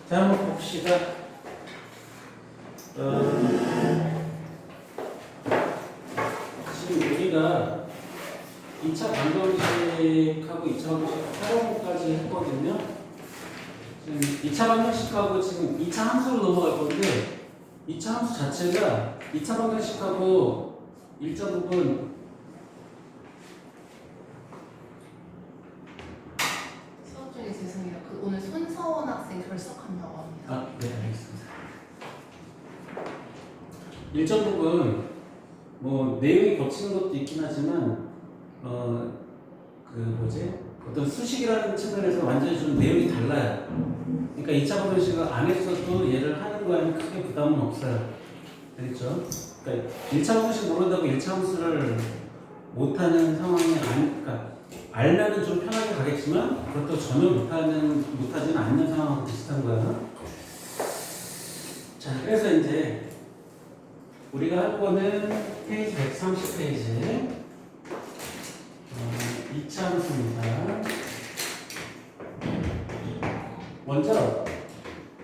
자, 한번 봅시다. 지금 우리가 2차 방정식하고 2차 방정식 활용까지 했거든요. 지금 2차 방정식하고 지금 2차 함수로 넘어갈 건데 2차 함수 자체가 2차 방정식하고 일정 부분 수업 중에 죄송해요. 오늘 손서원 학생 결석한다고 합니다. 아, 네, 알겠습니다. 일정 부분 뭐 내용이 겹치는 것도 있긴 하지만 어떤 수식이라는 측면에서 완전히 좀 내용이 달라요. 그러니까 2차 방정식을 안 했어도 얘를 하는 거에는 크게 부담은 없어요. 그렇죠? 그러니까 1차 방정식 모른다고 1차 함수를 못하는 상황이 아니까 알면은 좀 편하게 가겠지만 그것도 전혀 못하지는 않는 상황하고 비슷한 거야. 자, 그래서 이제 우리가 할 거는 페이지 130페이지 2차 함수입니다. 먼저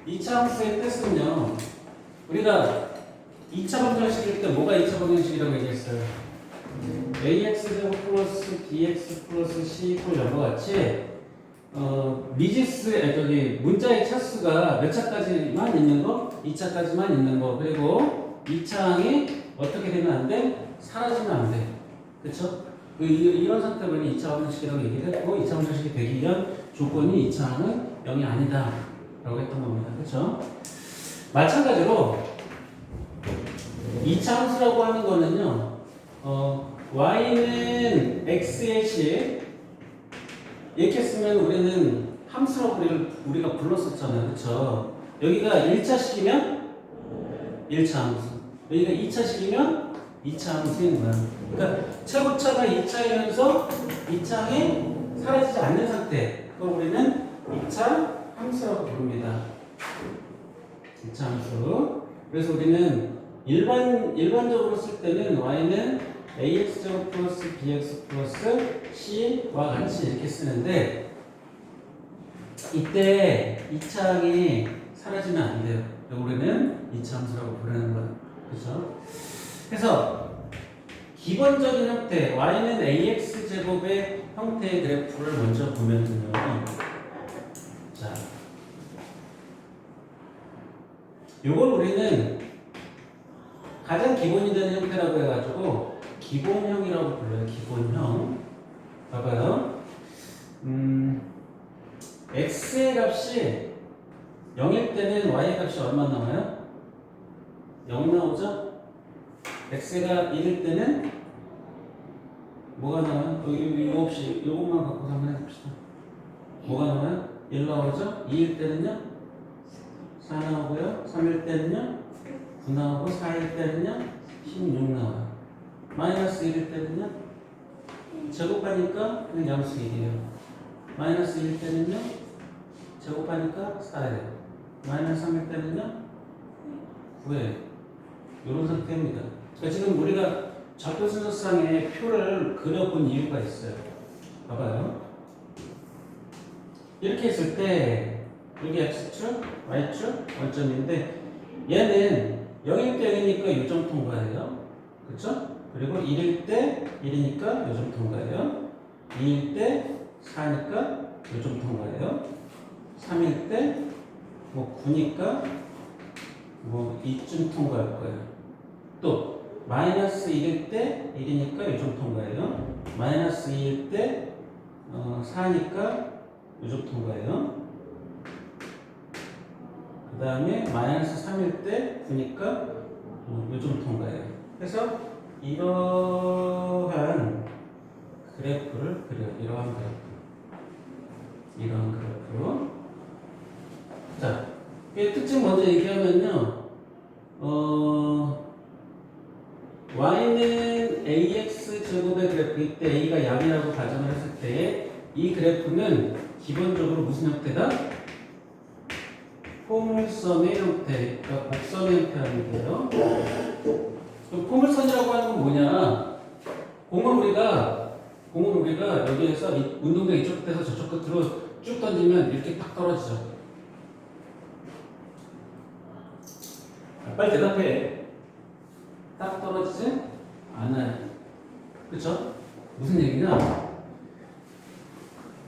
2차 함수의 뜻은요. 우리가 2차 방정식일 때 뭐가 2차 방정식이라고 얘기했어요? ax제곱 플러스 bx 플러스 c 이퀄 0과 같이 문자의 차수가 몇 차까지만 있는 거? 2차까지만 있는 거. 그리고 2차항이 어떻게 되면 안 돼? 사라지면 안 돼. 그쵸? 이런 상태로 2차 방정식이라고 얘기를 했고 2차 방정식이 되기 위한 조건이 2차항은 0이 아니다 라고 했던 겁니다. 그쵸? 마찬가지로 2차 함수라고 하는 거는요 y는 x의 식 이렇게 쓰면 우리는 함수라고 우리가 불렀었잖아요. 그쵸? 여기가 1차식이면 1차 함수, 여기가 2차식이면 2차 함수인 거야. 그러니까 최고차가 2차이면서 2차항이 사라지지 않는 상태, 그걸 우리는 2차 함수라고 부릅니다. 2차 함수. 그래서 우리는 일반적으로 쓸 때는 y는 ax제곱 플러스 bx 플러스 c와 같이 이렇게 쓰는데 이때 2차항이 사라지면 안 돼요. 우리는 2차 함수라고 부르는 거예요. 그렇죠? 그래서 기본적인 형태 y는 ax제곱의 형태의 그래프를 먼저 보면요. 자, 요걸 우리는 가장 기본이 되는 형태라고 해가지고 기본형이라고 불러요. 기본형. 봐봐요. x의 값이 0일 때는 y의 값이 얼마 나와요? 0 나오죠? x가 1일 때는 뭐가 나와요? 이거 없이 이것만 갖고 한번 해봅시다. 뭐가 나와요? 1 나오죠? 2일 때는요? 4 나오고요. 3일 때는요? 9 나오고 4일 때는요? 16 나와요. 마이너스 1일 때는요? 제곱하니까 그냥 양수 1이에요. 마이너스 1일 때는요? 제곱하니까 4예요. 마이너스 3일 때는요? 9예요. 이런 상태입니다. 그러니까 지금 우리가 좌표 순서상에 표를 그려본 이유가 있어요. 봐봐요. 이렇게 했을 때 여기 x축, y축, 원점인데 얘는 0일 때 0이니까 요점 통과예요. 그쵸? 그리고 1일 때 1이니까 요점 통과예요. 2일 때 4니까 요점 통과예요. 3일 때 9니까 2쯤 통과할 거예요. 또 마이너스 1일 때 1이니까 요점 통과예요. 마이너스 2일 때 4니까 요점 통과예요. 그 다음에 마이너스 3일 때 9니까 요점 통과예요. 그래서 이러한 그래프를 그려요. 이러한 그래프. 자, 특징 먼저 얘기하면요. y는 ax 제곱의 그래프일 때 a가 양이라고 가정을 했을 때 이 그래프는 기본적으로 무슨 형태다? 포물선의 형태, 그러니까 곡선의 형태라는 거예요. 포물선이라고 하는 건 뭐냐? 공은 우리가 여기에서 운동장 이쪽 끝에서 저쪽 끝으로 쭉 던지면 이렇게 딱 떨어지죠. 빨리 대답해. 딱 떨어지지 않아요. 그쵸? 무슨 얘기냐?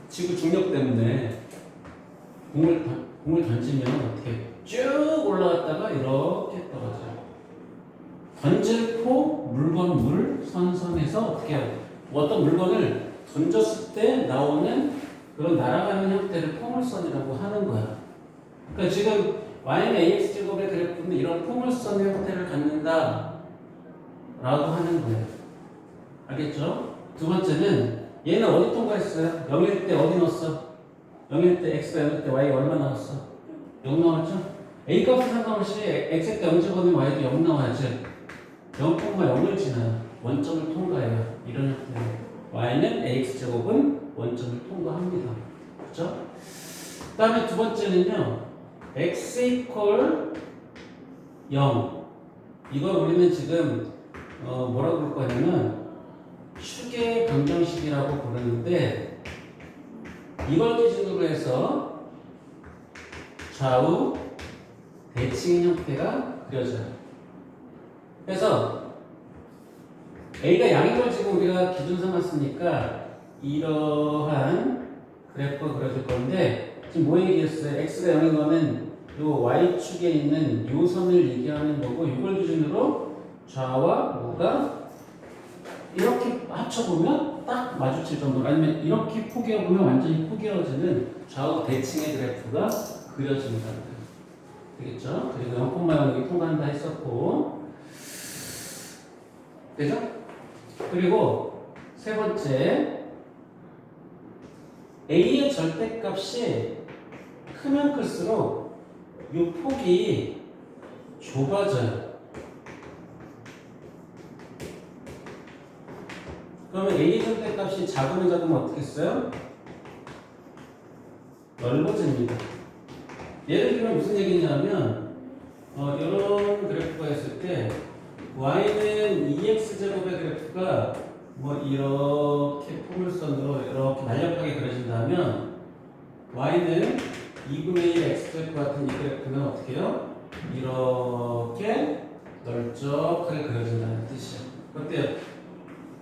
지구 중력 때문에 공을 던지면 어떻게 쭉 올라갔다가 이렇게 떨어져요. 던질 포, 물건, 물, 선선해서 어떻게 해요? 어떤 물건을 던졌을 때 나오는 그런 날아가는 형태를 포물선이라고 하는 거야. 그러니까 지금 y는 ax 제곱의 그래프는 이런 포물선 형태를 갖는다 라고 하는 거예요. 알겠죠? 두 번째는 얘는 어디 통과했어요? 0일 때 어디 넣었어? 0일 때 x가 0일 때 y 얼마 나왔어? 0 나왔죠? a 값에 상관없이 x에 때 0 집어넣으면 y도 0 나와야지. 0,0을 지나요. 원점을 통과해요. 이런 형태로 y는 ax 제곱은 원점을 통과합니다. 그렇죠? 그 다음에 두 번째는요. x 이퀄 0. 이걸 우리는 지금 뭐라고 부를 거냐면 축의 방정식이라고 부르는데 이걸 기준으로 해서 좌우 대칭 형태가 그려져요. 그래서 A가 양인 걸 지금 우리가 기준 삼았으니까 이러한 그래프가 그려질 건데 지금 뭐 얘기했어요? X가 0인 거는 요 Y축에 있는 요 선을 얘기하는 거고 이걸 기준으로 좌와 우가 이렇게 합쳐보면 딱 마주칠 정도로 아니면 이렇게 포개어보면 완전히 포개어지는 좌우 대칭의 그래프가 그려집니다. 되겠죠? 그리고 0,0이 통과한다 했었고 되죠? 그리고 세 번째 A의 절대값이 크면 클수록 이 폭이 좁아져요. 그러면 A의 절대값이 작으면 어떻게 써요? 넓어집니다. 예를 들면 무슨 얘기냐면 이런 그래프가 있을 때 y는 2x 제곱의 그래프가 뭐 이렇게 포물선으로 이렇게 날렵하게 그려진다면 y는 2분의 1 x 제곱 같은 이 그래프는 어떻게 해요? 이렇게 넓적하게 그려진다는 뜻이에요. 어때요?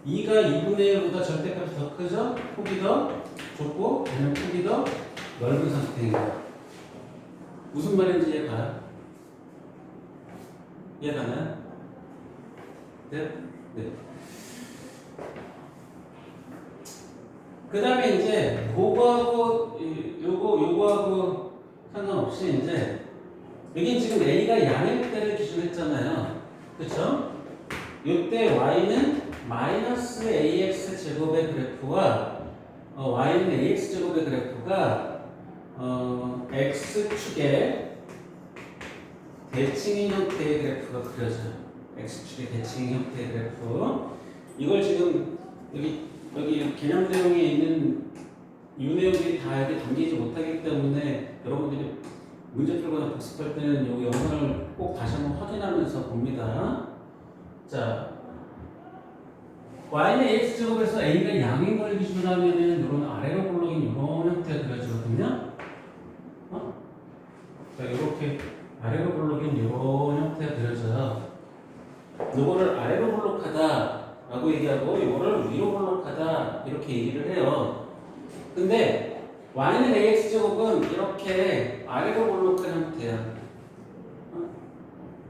2가 2분의 1보다 절대값이 더 크죠? 폭이 더 좁고 아니면 폭이 더 넓은 상태입니다. 무슨 말인지 이해가요? 이해가나요? 네? 네. 그 다음에 이제 그거하고 요거하고 상관없이 이제 여기 지금 A가 양일 때를 기준했잖아요. 그쵸? 요때 Y는 마이너스 AX 제곱의 그래프와 Y는 AX 제곱의 그래프가 X축의 대칭인 형태의 그래프가 그려져요. X축의 대칭인 형태의 그래프. 이걸 지금 여기 개념 내용에 있는 이 내용들이 다 여기 담기지 못하기 때문에 여러분들이 문제 풀거나 복습할 때는 이 영상을 꼭 다시 한번 확인하면서 봅니다. 자, y는 ax제곱에서 a가 양인 걸 기준으로 하면은 이런 아래로 볼록인 이런 형태가 그려지거든요. 자, 이렇게 아래로 볼록인 이런 형태가 그려져요. 이거를 아래로 볼록하다라고 얘기하고 이거를 위로 볼록하다 이렇게 얘기를 해요. 근데 y는 ax제곱은 이렇게 아래로 볼록한 형태야.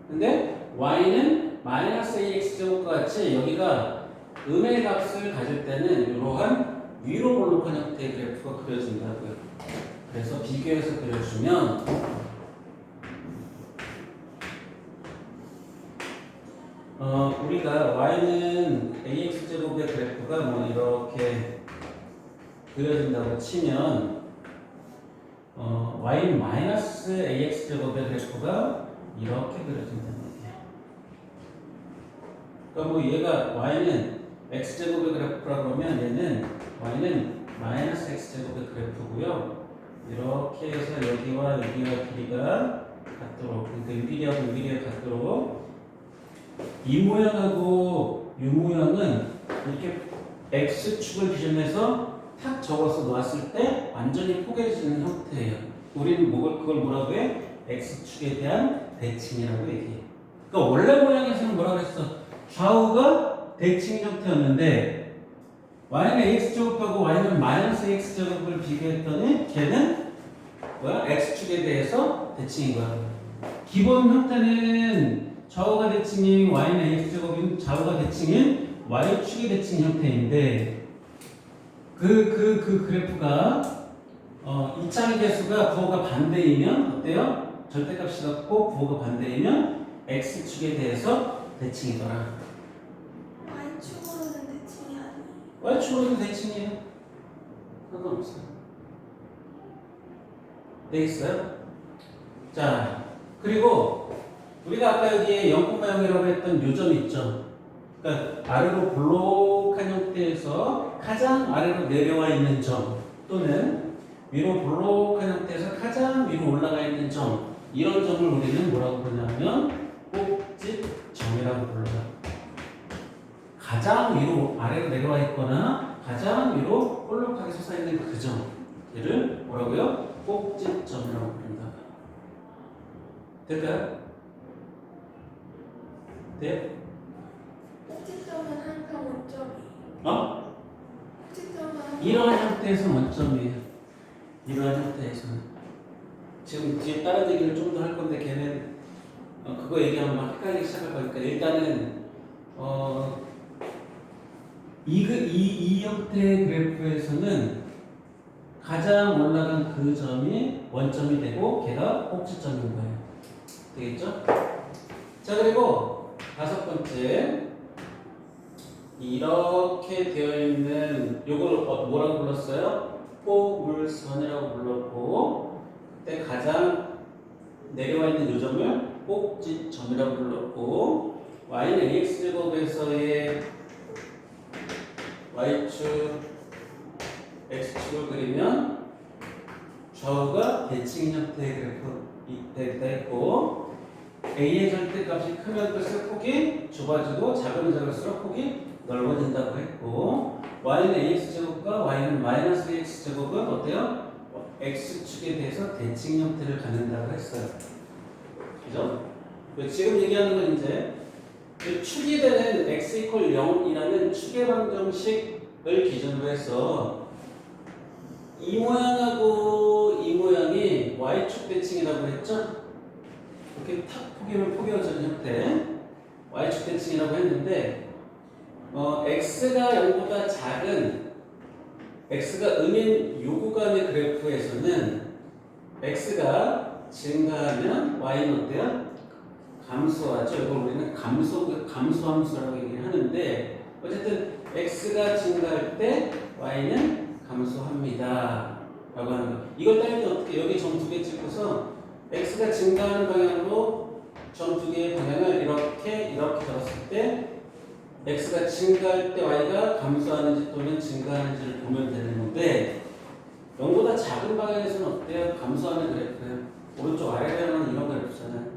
근데 y는 마이너스 ax제곱과 같이 여기가 음의 값을 가질 때는 이러한 위로 볼록한 형태의 그래프가 그려진다고요. 그래서 비교해서 그려주면 우리가 y는 ax제곱의 그래프가 뭐 이렇게 그려진다고 치면 y는 마이너스 ax제곱의 그래프가 이렇게 그려진다는 얘기예요. 그러니까 뭐 얘가 y는 x제곱의 그래프라고 하면 얘는 y는 마이너스 x제곱의 그래프고요. 이렇게 해서 여기와 여기와 길이가 같도록, 그러니까 이 길이하고 이 길이가 같도록 이 모양하고 이 모양은 이렇게 x축을 기준해서 탁 접어서 놓았을 때 완전히 포개지는 형태예요. 우리는 그걸 뭐라고 해? x축에 대한 대칭이라고 얘기해요. 그러니까 원래 모양에서는 뭐라 그랬어? 좌우가 대칭 형태였는데 y는 x제곱하고 y는 마이너스 x제곱을 비교했더니 걔는 뭐야? x축에 대해서 대칭인 거야. 기본 형태는 좌우가 대칭인 y는 x제곱인 좌우가 대칭인 y축의 대칭 형태인데 그 그래프가 이차의 개수가 부호가 반대이면 어때요? 절대값이 같고 부호가 반대이면 x축에 대해서 대칭이더라. Y축으로는 대칭이 아니에요. y축으로도 대칭이에요. 상관없어요. 되겠어요? 자, 그리고 우리가 아까 여기에 0,0이라고 했던 요점 있죠? 그러니까 아래로 볼록한 형태에서 가장 아래로 내려와 있는 점 또는 위로 볼록한 형태에서 가장 위로 올라가 있는 점 이런 점을 우리는 뭐라고 부르냐면 꼭지점이라고 불러요. 가장 위로 아래로 내려와 있거나 가장 위로 볼록하게 솟아있는 그 점 얘를 뭐라고요? 꼭지점이라고 부른다. 될까요? 네? 꼭지점은 항상 원점이에요. 어? 꼭지점은 항상 이러한 형태에서 원점이에요. 이러한 형태에서는 지금 뒤에 다른 얘기를 좀 더 할 건데 걔는 그거 얘기하면 막 헷갈리기 시작할 거니까 일단은 이 형태의 그래프에서는 가장 올라간 그 점이 원점이 되고 걔가 꼭지점인 거예요. 되겠죠? 자, 그리고 다섯 번째 이렇게 되어 있는 요걸 뭐라고 불렀어요? 포물선이라고 불렀고 그때 가장 내려와 있는 요점을 꼭지점이라고 불렀고 y는 ax제곱에서의 y축 x축을 그리면 좌우가 대칭 형태의 그래프 됐고 a의 절대값이 크면 클수록 폭이 좁아지고 작으면 작을수록 폭이 넓어진다고 했고 y는 ax제곱과 y는 마이너스 x제곱은 어때요? x축에 대해서 대칭 형태를 갖는다고 했어요. 그죠? 지금 얘기하는 건 이제 축이 되는 x = 0이라는 축의 방정식을 기준으로 해서 이 모양하고 이 모양이 y축 대칭이라고 했죠? 이렇게 탁 포개어지는 형태 y축 대칭이라고 했는데 x가 0보다 작은 x가 음인 요 구간의 그래프에서는 x가 증가하면 y는 어때요? 감소하죠. 이걸 우리는 감소함수라고 얘기를 하는데 어쨌든 x가 증가할 때 y는 감소합니다. 라고 하는 거. 이걸 따를 때 어떻게 여기 점 두 개 찍고서 x가 증가하는 방향으로 점 두 개의 방향을 이렇게 적었을 때 x가 증가할 때 y가 감소하는지 또는 증가하는지를 보면 되는 건데 0보다 작은 방향에서는 어때요? 감소하는 그래프예요. 오른쪽 아래로 향하는 이런 그래프잖아요.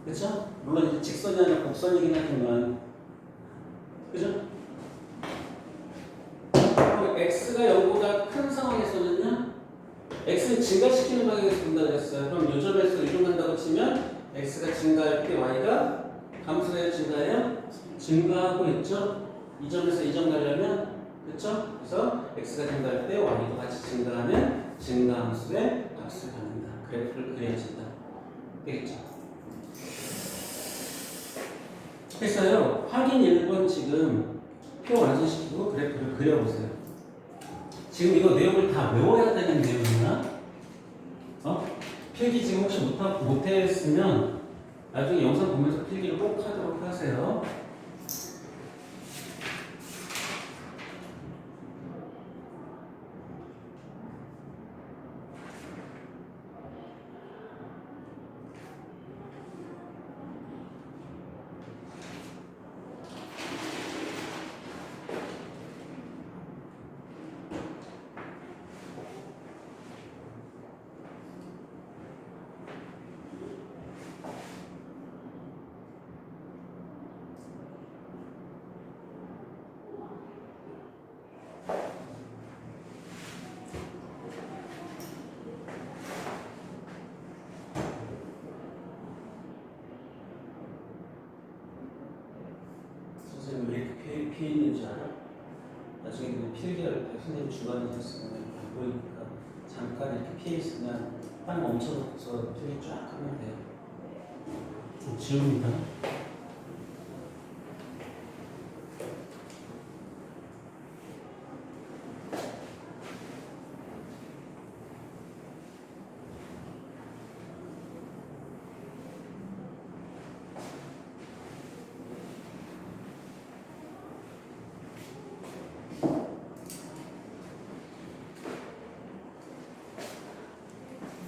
그렇죠? 물론 이제 직선이 아니라 곡선이긴 하지만 그죠? 그럼 x가 0보다 큰 상황에서는요 x는 증가시키는 방향에서 본다고 했어요. 그럼 요 점에서 이동한다고 치면 x가 증가할 때 y가 감소해요? 증가해요? 증가하고 있죠? 이 점에서 이 점 가려면 그렇죠? 그래서 x가 증가할 때 y도 같이 증가하는 증가함수의 값을 갖는다. 그래프를 그려진다. 되겠죠? 했어요. 확인 1번 지금 표 완성시키고 그래프를 그려보세요. 지금 이거 내용을 다 외워야 되는 내용이나 필기 지금 혹시 못했으면 나중에 영상 보면서 필기를 꼭 하도록 하세요. 어떻게 있는지 알아? 나중에 그 필기할 때 선생님 주관해서 쓰면 안 보이니까 잠깐 이렇게 피해 있으면 딱 멈춰서 필기 쫙 하면 돼요. 지웁니다.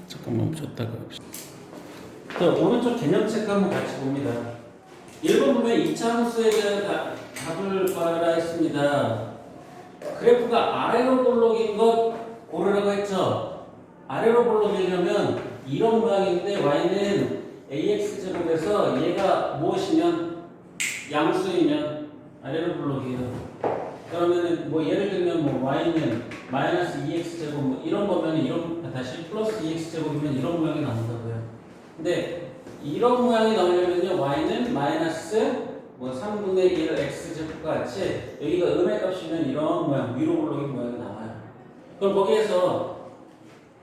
잠깐 멈췄다가 자, 오른쪽 개념 체크 한번 같이 봅니다. 1번 보면 2차 함수에 대한 답을 구하라 했습니다. 그래프가 아래로 볼록인 것 고르라고 했죠. 아래로 볼록이려면 이런 모양인데 y는 ax제곱에서 얘가 무엇이면 양수이면 아래로 볼록이에요. 그러면 뭐 예를 들면 뭐 y는 마이너스 2x제곱 뭐 이런 거면 이런 다시 플러스 2x제곱이면 이런 모양이 나온다고요. 근데 이런 모양이 나오려면요 y는 마이너스 뭐 3분의 1 x제곱과 같이 여기가 음의 값이면 이런 모양 위로 볼록인 모양이 나와요. 그럼 거기에서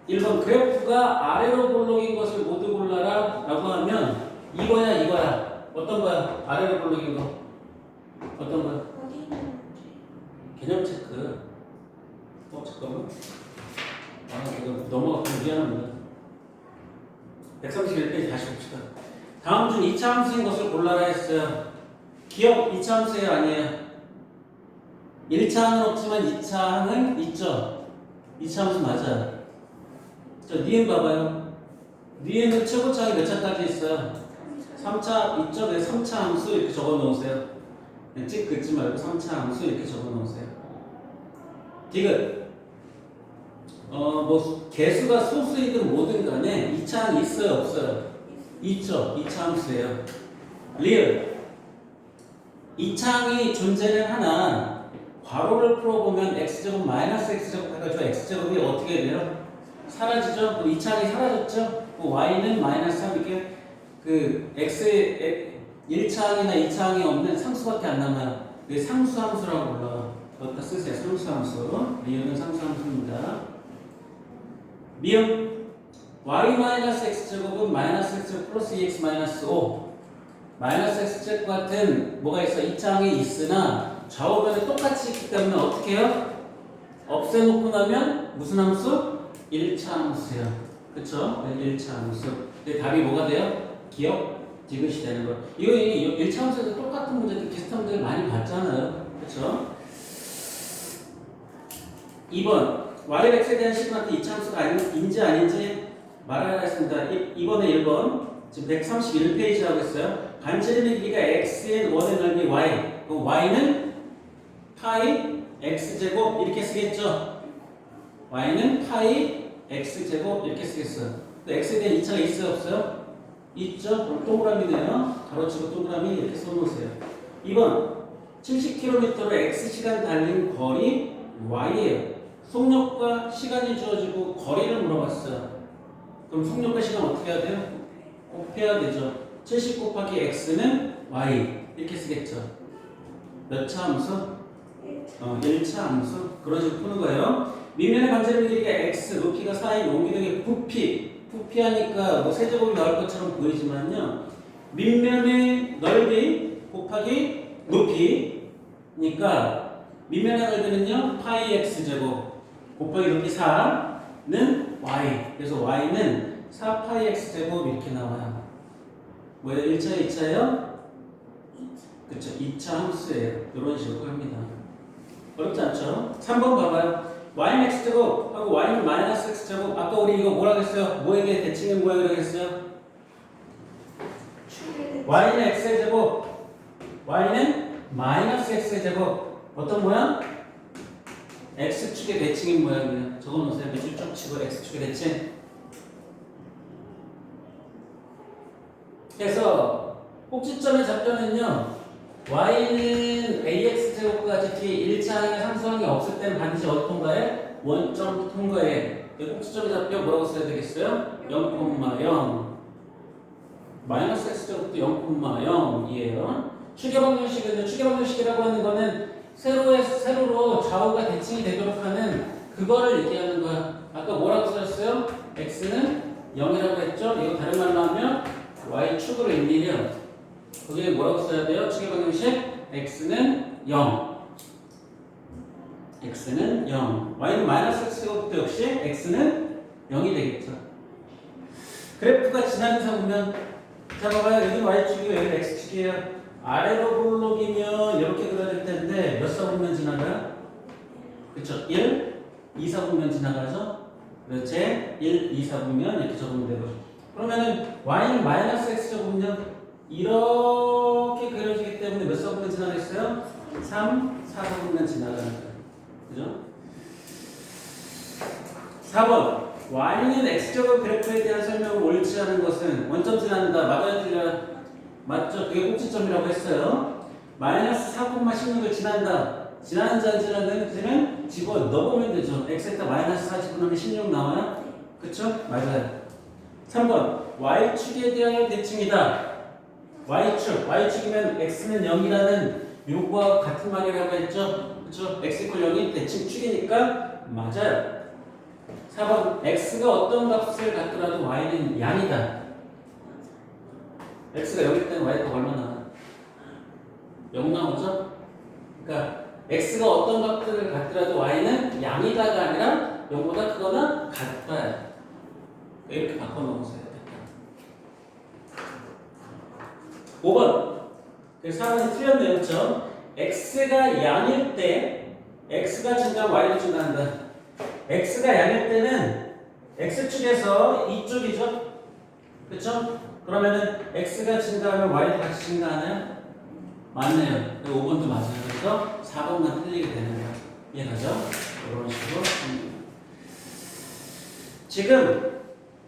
1번 그래프가 아래로 볼록인 것을 모두 골라라 라고 하면 이거야 어떤 거야? 아래로 볼록인 거 어떤 거야? 어디 있는지. 개념 체크. 잠깐만. 이거 넘어갔고 미안합니다. 131페이지 다시 봅시다. 다음 중 2차 함수인 것을 골라라 했어요. 기억 2차 함수예요, 아니에요? 1차 항은 없지만 2차 항은 있죠. 2차 함수 맞아요. 자, 니은 봐봐요. 니은은 최고차항이 몇 차까지 있어요? 3차 있죠? 그래서 3차 함수 이렇게 적어 놓으세요. 찍 긋지 말고 3차 함수 이렇게 적어 놓으세요. 디귿. 뭐 개수가 소수이든 뭐든 간에 2차항이 있어요, 없어요? 있죠. 2차 함수예요. 리을. 2차항이 존재는 하나 괄호를 풀어보면 x제곱 마이너스 x제곱 해가지고 x제곱이 어떻게 돼요? 사라지죠? 그럼 2차항이 사라졌죠? y는 마이너스 3 이렇게 그 x의 1차항이나 2차항이 없는 상수밖에 안 남아요. 그게 상수함수라고 불러요. 그것도 쓰세요. 상수함수. 리을은 상수함수입니다. 미음 y-x제곱은 마이너스 x제곱 플러스 2x 마이너스 5 마이너스 x제곱 같은 뭐가 있어? 2차항이 있으나 좌우변에 똑같이 있기 때문에 어떻게 해요? 없애놓고 나면 무슨 함수? 1차 함수예요. 그쵸? 1차 함수. 근데 답이 뭐가 돼요? 기억? 디귿이 되는 거. 이거 1차 함수에서 똑같은 문제들 비슷한 문제를 많이 봤잖아요. 그쵸? 2번 yx에 대한 식은 2차 함수가 인지 아닌지 말하라 했습니다. 이번에 1번 지금 131페이지라고 했어요. 반지름의 길이가 x의 원의 넓이 y 그럼 y는 파이 x제곱 이렇게 쓰겠죠. y는 파이 x제곱 이렇게 쓰겠어요. 또 x에 대한 2차가 있어요 없어요? 있죠. 그럼 동그라미네요. 가로치고 동그라미 이렇게 써놓으세요. 2번 70km로 x시간 달린 거리 y예요. 속력과 시간이 주어지고 거리를 물어봤어요. 그럼 속력과 시간 어떻게 해야 돼요? 곱해야 되죠. 70 곱하기 x는 y 이렇게 쓰겠죠. 몇 차 함수? 1차 함수. 그런 식으로 푸는 거예요. 밑면의 반지름 길이가 x, 높이가 4인 옹기둥의 부피. 부피하니까 뭐 세제곱이 나올 것처럼 보이지만요. 밑면의 넓이 곱하기 높이니까 밑면의 넓이는요. 파이 x제곱 곱하기 높이 4는 y. 그래서 y는 4파이 x제곱 이렇게 나와요. 뭐예요? 1차, 2차예요? 그쵸. 2차 함수예요. 이런 식으로 합니다. 어렵지 않죠? 3번 봐봐요. y는 x제곱 하고 y는 마이너스 x제곱. 아까 우리 이거 뭐라고 했어요? 뭐에게 대칭의 모양이라고 했어요? y는 x제곱 y는 마이너스 x제곱. 어떤 모양? x축의 대칭인 모양이에요. 적어놓으세요. 밑줄 쭉 치고 x축의 대칭. 그래서 꼭지점의 접점은요. y는 ax제곱까지 뒤에 1차항의 상수항이 없을 때는 반드시 어디 통과해? 원점 통과해. 꼭지점의 접점 뭐라고 써야 되겠어요? 0,0 마이너스 x제곱도 0,0이에요. 추계방정식은요. 추계방정식이라고 하는 거는 세로로 좌우가 대칭이 되도록 하는 그거를 얘기하는 거야. 아까 뭐라고 썼어요? x는 0이라고 했죠? 이거 다른 말로 하면 y축으로 일밀면 거기에 뭐라고 써야 돼요? 축의 방정식 x는 0 x는 0 y는 마이너스 x제곱도 역시 x는 0이 되겠죠. 그래프가 지나면서 보면 자 봐봐요. 여기 y축이고 여기 x축이에요. 아래로 볼록이면 이렇게 그려야 될 텐데 몇 사분면 지나가요? 그쵸? 1, 2, 4분면 지나가죠? 그렇지? 1, 2, 4분면 이렇게 적으면 되고 그러면은 y는 마이너스 x제곱면 이렇게 그려지기 때문에 몇 사분면 지나가겠어요? 3, 4사분면 지나가는 거예요. 그죠? 4번 y는 x제곱 그래프에 대한 설명을 옳지 않은 것은 원점 지난다. 맞아요? 틀려요? 맞죠? 그게 꼭지점이라고 했어요. 마이너스 4,16을 지난다. 지나는지 안 지나는지는 집어 넣어보면 되죠. x에다 마이너스 4 집어넣으면 16 나와요? 그쵸? 맞아요. 3번 y축에 대하여 대칭이다. y축이면 x는 0이라는 요거와 같은 말이라고 했죠? 그쵸? x = 0이 대칭축이니까 맞아요. 4번 x가 어떤 값을 갖더라도 y는 양이다. x가 0일 때는 y가 얼마나? 0 나오죠? 그러니까 x가 어떤 값들을 갖더라도 y는 양이다가 아니라 0보다 크거나 같다. 이렇게 바꿔놓으세요. 5번 그래서 4번이 틀렸네요. 그렇죠? x가 양일 때 x가 증가하면 y도 증가한다. x가 양일 때는 x축에서 이쪽이죠? 그렇죠? 그러면은 x가 증가하면 y도 같이 증가하나요? 맞네요. 5번도 맞아요. 그래서 4번만 틀리게 되는 거예요. 이해가죠? 이런 식으로 지금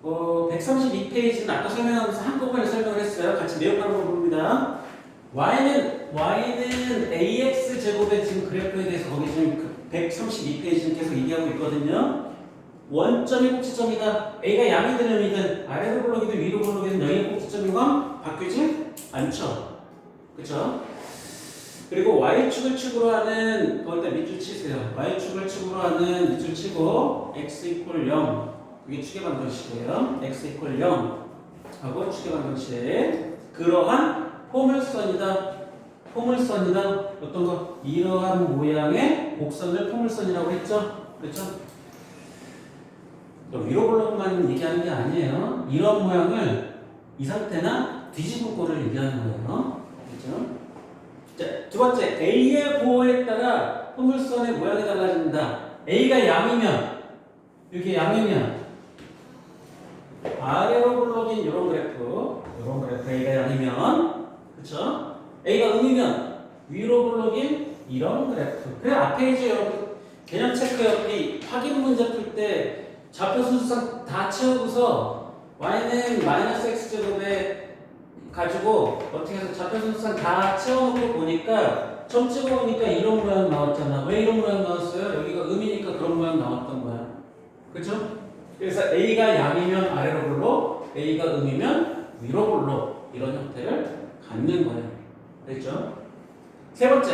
132페이지는 아까 설명하면서 한꺼번에 설명을 했어요. 같이 내용하는 봅니다. y는 ax 제곱의 지금 그래프에 대해서 거기 지금 132페이지는 계속 얘기하고 있거든요. 원점이 꼭지점이다. a가 양이 되는 의미든 아래로 볼록이든 위로 볼록이든 여기 꼭지점인 건 바뀌지 않죠. 그쵸? 그리고 y축을 축으로 하는 거기다 밑줄 치세요. y축을 축으로 하는 밑줄 치고 x = 0 이게 축의 방정식이에요. x = 0 하고 축의 방정식 그러한 포물선이다. 어떤 거? 이러한 모양의 곡선을 포물선이라고 했죠. 그렇죠? 위로 볼록만 얘기하는 게 아니에요. 이런 모양을 이 상태나 뒤집은 거를 얘기하는 거예요. 그렇죠? 자, 두 번째, A의 보호에 따라 포물선의 모양이 달라진다. A가 양이면, 이렇게 양이면, 아래로 볼록인 이런 그래프 A가 양이면, 그쵸? A가 음이면, 위로 볼록인 이런 그래프. 그래, 앞에 이제 여러분, 개념 체크요. 이 확인 문제 풀 때 좌표 순서상 다 채우고서 y는 마이너스 x제곱에 가지고 어떻게 해서 좌표 순서상 다 채워놓고 보니까 점 찍어보니까 이런 모양 나왔잖아. 왜 이런 모양 나왔어요? 여기가 음이니까 그런 모양 나왔던 거야. 그쵸? 그래서 A가 양이면 아래로 볼록, A가 음이면 위로 볼록 이런 형태를 갖는 거예요. 됐죠? 세 번째,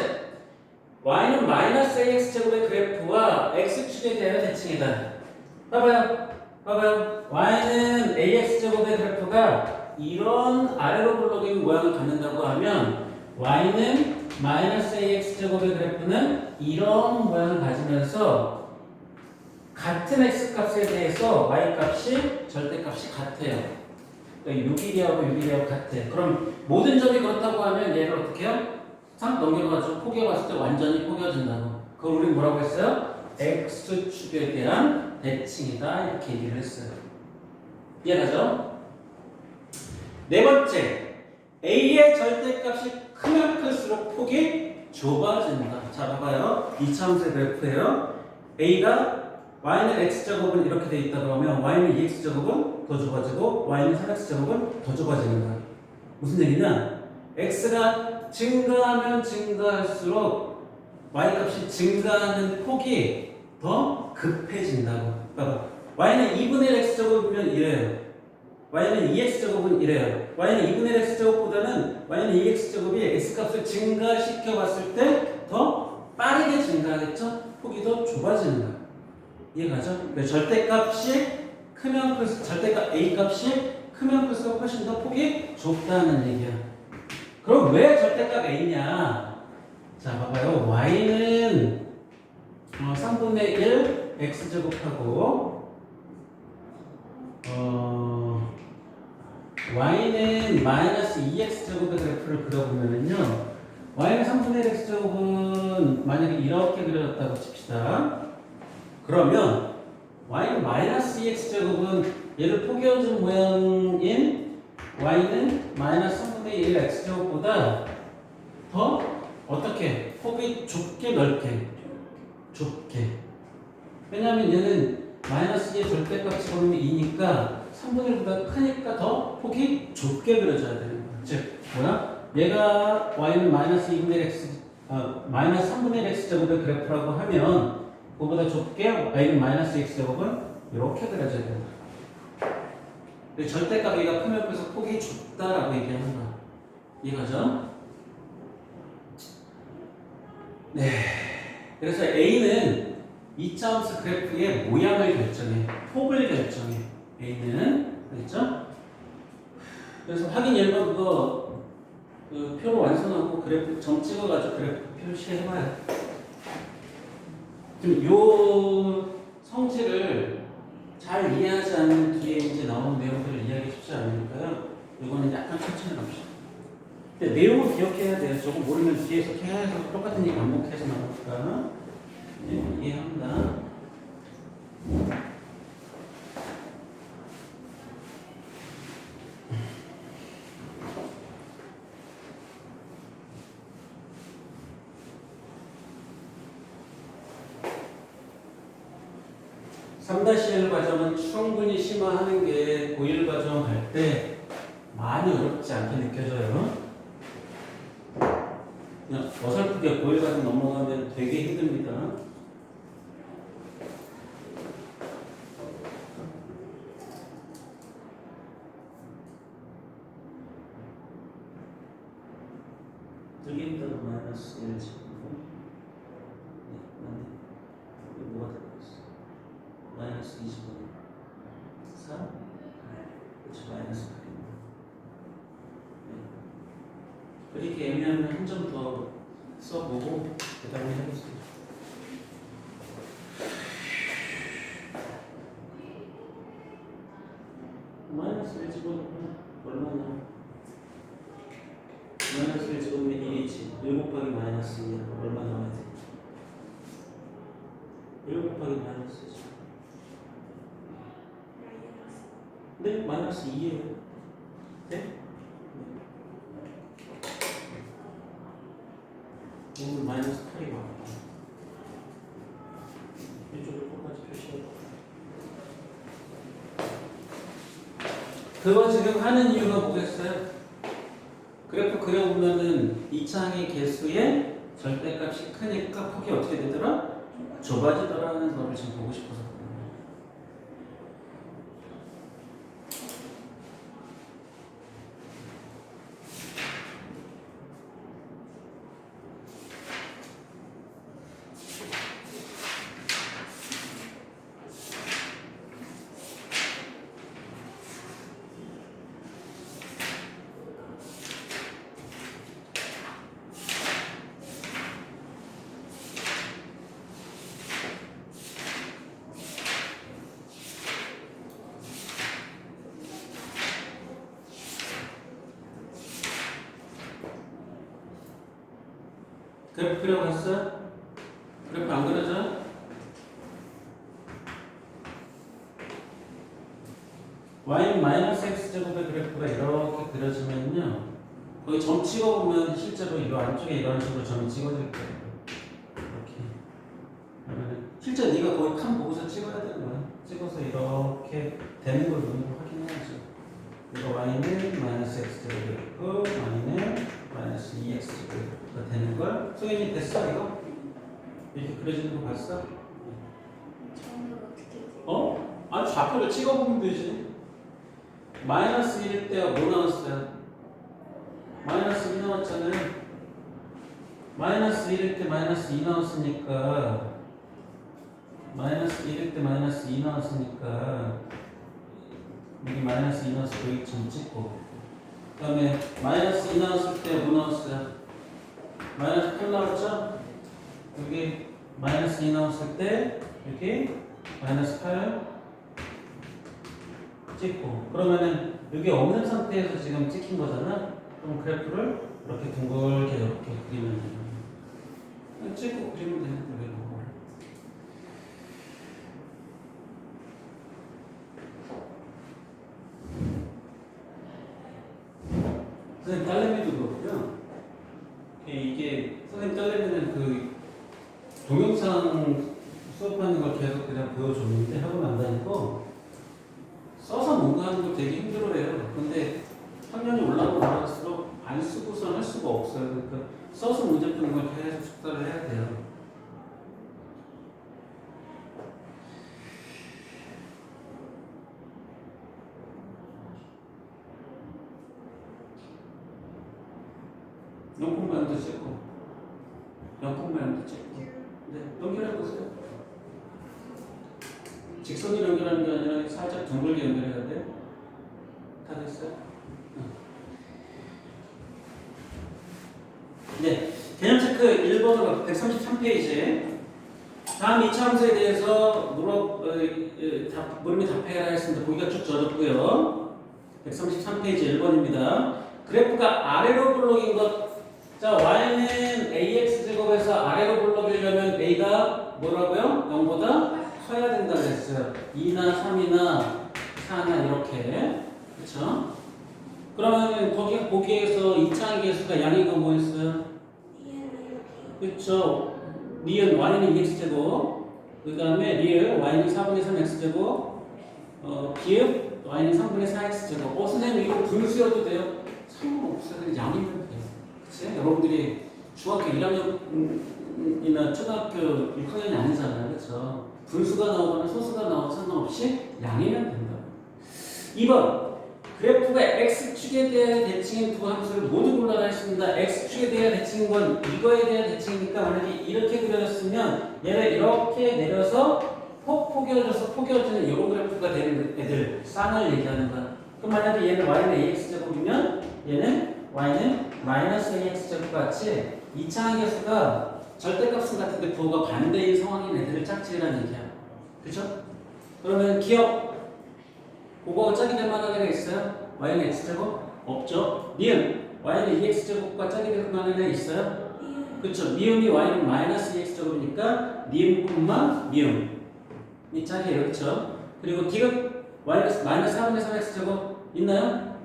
y는 마이너스 ax제곱의 그래프와 x축에 대한 대칭이다. 봐봐요. y는 ax제곱의 그래프가 이런 아래로 볼록인 모양을 갖는다고 하면 y는 마이너스 ax제곱의 그래프는 이런 모양을 가지면서 같은 x값에 대해서 y값이 절대값이 같아요. 그러니까 6일이하고 같아요. 그럼 모든 점이 그렇다고 하면 얘를 어떻게 해요? 싹 넘겨가지고 포개봤을 때 완전히 포개진다고. 그걸 우리 뭐라고 했어요? x축에 대한 대칭이다 이렇게 얘기를 했어요. 이해가죠? 네 번째, a의 절대값이 크면 클수록 폭이 좁아진다. 자, 봐봐요. 2차함수의 그래프예요. a가 y는 x제곱은 이렇게 돼 있다 그러면 y는 2x제곱은 더 좁아지고 y는 3x제곱은 더 좁아지는 거야. 무슨 얘기냐? x가 증가하면 증가할수록 y값이 증가하는 폭이 더 급해진다고. 봐봐. y는 2분의 1 x제곱이면 이래요. y는 2x제곱은 이래요. y는 2분의 1 x제곱보다는 y는 2x제곱이 x값을 증가시켜 봤을 때 더 빠르게 증가하겠죠? 폭이 더 좁아지는 거야. 이해가죠? 절대값이 크면 클수록 절대값 A 값이 크면 클수록 훨씬 더 폭이 좁다는 얘기야. 그럼 왜 절대값 A냐? 자, 봐봐요. Y는 3분의 1 X제곱하고 Y는 마이너스 2X제곱의 그래프를 그려보면은요. Y는 3분의 1 X제곱은 만약에 이렇게 그려졌다고 칩시다. 그러면 Y는 마이너스 2X제곱은 얘를 포개어준 모양인 Y는 마이너스 3분의 1 X제곱보다 더 어떻게? 폭이 좁게 넓게 좁게. 왜냐하면 얘는 마이너스 2의 절대값 집어넣으면 2니까 3분의 1보다 크니까 더 폭이 좁게 그려져야 되는 거야. 즉 뭐야? 얘가 Y는 마이너스 2분의 1 X 마이너스 3분의 1 X제곱의 그래프라고 하면 그거보다 좁게 Y는 마이너스 X제곱은 이렇게 그려져야 된다. 절대값 A가 크면 클수록 폭이 좁다라고 얘기하는 거야. 이해가죠? 네. 그래서 A는 2차함수 그래프의 모양을 결정해. 폭을 결정해. A는. 그랬죠? 그래서 확인 1번 그거 그 표로 완성하고 그래프 점 찍어가지고 그래프 표시해봐요. 지금 요 성질을 잘 이해하지 않는 뒤에 이제 나오는 내용들을 이해하기 쉽지 않으니까요. 이거는 약간 천천히 갑시다. 근데 내용을 기억해야 돼요. 저거 모르면 뒤에서 계속 똑같은 얘기 반복해서 나오니까. 네, 이해합니다. (3-1) 과정은 충분히 심화하는 게 고1 과정 할 때 많이 어렵지 않게 느껴져요. 그냥 어설프게 고1 과정 넘어가면 되게 힘듭니다. 되게 힘들어. 마이너스 1 지금. 네, 맞네. 이거 뭐가 들어갔어? 마이너스 25. 4? 그렇죠. 마이너스 8입니다. 네. 그렇게 애매하면 한 점 더 써보고 그 다음에 해보겠습니다. 마이너스 1 집어넣으면 얼마냐? 마이너스 1 집어넣으면 1이지. 1 곱하기 마이너스 2야. 얼마 나와야 돼? 1 곱하기 마이너스지. 네? 마이너스 2예요. 네? 오늘 마이너스 8이 맞고 이쪽을 똑같이 표시하고 그거 지금 하는 이유가 뭐겠어요? 그래프 그려보면은 2차항의 개수의 절대값이 크니까 폭이 어떻게 되더라? 좁아지더라는 거를 지금 보고 싶어서 그래프 그려봤어? 그래프 안 그려져? Y는 마이너스 X제곱의 그래프가 이렇게 그려지면요 거기 점 찍어보면 실제로 이 안쪽에 이런 식으로 점이 찍어질 거예요. 이렇게 그러면 실제 네가 거기 칸 보고서 찍어야 되는 거야. 찍어서 이렇게 되는 걸 눈으로 확인해야죠. 이거 Y는 마이너스 X제곱이 있고 Y는 마이너스 2X제곱이 되는 걸 소연이 됐어 이거? 이렇게 그려지는 거 봤어? 저는 어떻게 돼요? 어? 아니 좌표를 찍어보면 되지. 마이너스 1일 때가 뭐 나왔어요? 마이너스 2 나왔잖아요. 마이너스 1일 때 마이너스 2 나왔으니까 마이너스 1일 때 마이너스 2 나왔으니까 여기 마이너스 2 나왔을 때 여기 점 찍고 그 다음에 마이너스 2 나왔을 때 뭐 나왔어요? 마이너스 8 나왔죠? 여기 마이너스 2 나왔을 때 여기 마이너스 8 찍고 그러면은 여기 없는 상태에서 지금 찍힌 거잖아? 그럼 그래프를 이렇게 둥글게 이렇게 그리면 돼요. 그냥 찍고 그리면 되는 거예요. 선생님 딸내미도 그렇고요. 이게 선생님 딸내미는 그 동영상 수업하는 걸 계속 그냥 보여줬는데 학원 안 다니고 써서 뭔가 하는 걸 되게 힘들어해요. 근데 학년이 올라갈수록 안 쓰고선 할 수가 없어요. 그러니까 써서 문제 푸는 걸 계속 숙달을 해야 돼요. 영풍반도 찍고 영풍반도 찍고 네, 연결해보세요. 직선으로 연결하는 게 아니라 살짝 둥글게 연결해야 돼. 다 됐어요? 네, 개념 체크 1번으로 133페이지. 다음 2차 함수에 대해서 물음에 답해라 했습니다. 보기가 쭉 젖었고요. 133페이지 1번입니다. 그래프가 아래로 블록인 것. 자, y는 ax제곱에서 아래로 블록이려면 a가 뭐라고요? 0보다 커야 된다고 했어요. 2나 3이나 4나 이렇게. 그쵸? 그러면 거기 보기에서 2차 계수가 양이가 뭐였어요? 그쵸? 리은 y는 2x제곱 그 다음에 리을 y는 4분의 3x제곱 비읍 y는 3분의 4x제곱 선생님 이거 분수여도 돼요? 상관없어요. 양이면 돼요. 그치? 여러분들이 중학교 1학년이나 초등학교 6학년이 아니잖아요. 그쵸? 분수가 나오거나 소수가 나오거나 상관없이 양이면 된다. 2번 그래프가 x축에 대한 대칭인 두 함수를 모두 골라라 했습니다. x축에 대한 대칭인 건 이거에 대한 대칭이니까 만약에 이렇게 그려졌으면 얘를 이렇게 내려서 포개어져서 포개어지는 이런 그래프가 되는 애들 쌍을 얘기하는 거야. 그럼 만약에 얘는 y는 ax제곱이면 얘는 y는 마이너스 ax제곱 같이 2차 함수가 절대값은 같은데 부호가 반대인 상황인 애들을 짝지으라는 얘기야. 그쵸? 그러면 기억 그거가 짝이 될 만한 애가 있어요? y는 x제곱? 없죠? 니은 y는 2x제곱과 짝이 될 만한 애 있어요? 그쵸? 미음이 y는 마이너스 2x제곱이니까 니은 콤마 미음 이 짝이에요. 그쵸? 그리고 디귿 y는 마이너스 4분의 3x제곱 있나요?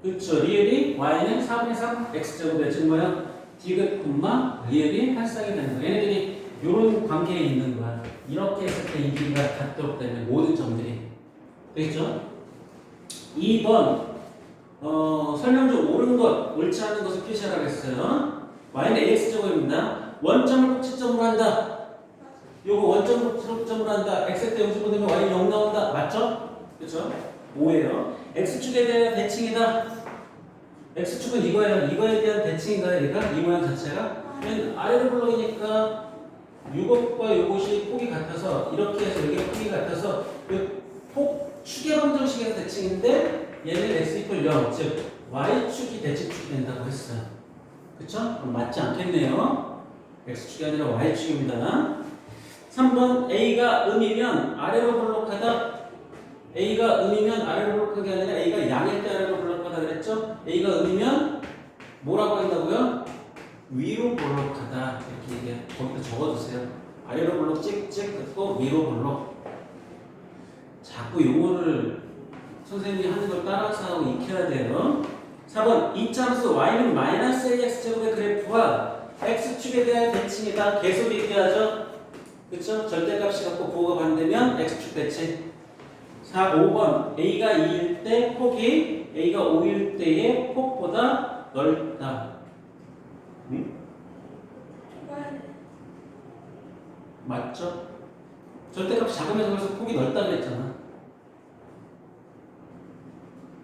그쵸? 리을이 y는 4분의 3x제곱이에요. 즉 뭐야? 디귿 콤마 리을이 활성이 되는 거야. 얘네들이 이런 관계에 있는 거야. 이렇게 했을 때 이 길이가 같도록 되면 모든 점들이 되겠죠? 2번 설명 중 옳은 것, 옳지 않은 것을 표시하라고 했어요. y는 ax제곱입니다. 원점을 꼭지점으로 한다. 요거 원점을 꼭지점으로 한다. x 때 0점 되면 y는 0 나온다. 맞죠? 그렇죠? 5예요. x축에 대한 대칭이다. x축은 이거예요. 이거에 대한 대칭인가요? 얘가? 이 모양 자체가? 맨 아래로 블록이니까 요것과 요것이 폭이 같아서 이렇게 해서 여기가 폭이 같아서 폭 축의 방정식에서 대칭인데 얘는 x 이퀄 0, 즉 y축이 대칭축이 된다고 했어요. 그쵸? 그럼 맞지 않겠네요. x축이 아니라 y축입니다. 3번 a가 음이면 아래로 블록하다. a가 음이면 아래로 블록하는 게 아니라 a가 양일 때 아래로 블록하다 그랬죠? a가 음이면 뭐라고 한다고요? 위로 블록하다 이렇게 얘기해. 거기다 적어주세요. 아래로 블록 찍찍 듣고 위로 블록. 자꾸 용어를 선생님이 하는 걸 따라서 하고 익혀야 돼요. 4번 2차 함수 y는 마이너스 ax제곱의 그래프와 x축에 대한 대칭이다. 계속 얘기하죠. 그쵸? 절대값이 갖고 부호가 반대면 x축 대칭. 5번 a가 2일 때 폭이 a가 5일 때의 폭보다 넓다. 응? 맞죠? 절대값이 작으면서 그래서 폭이 넓다 그랬잖아.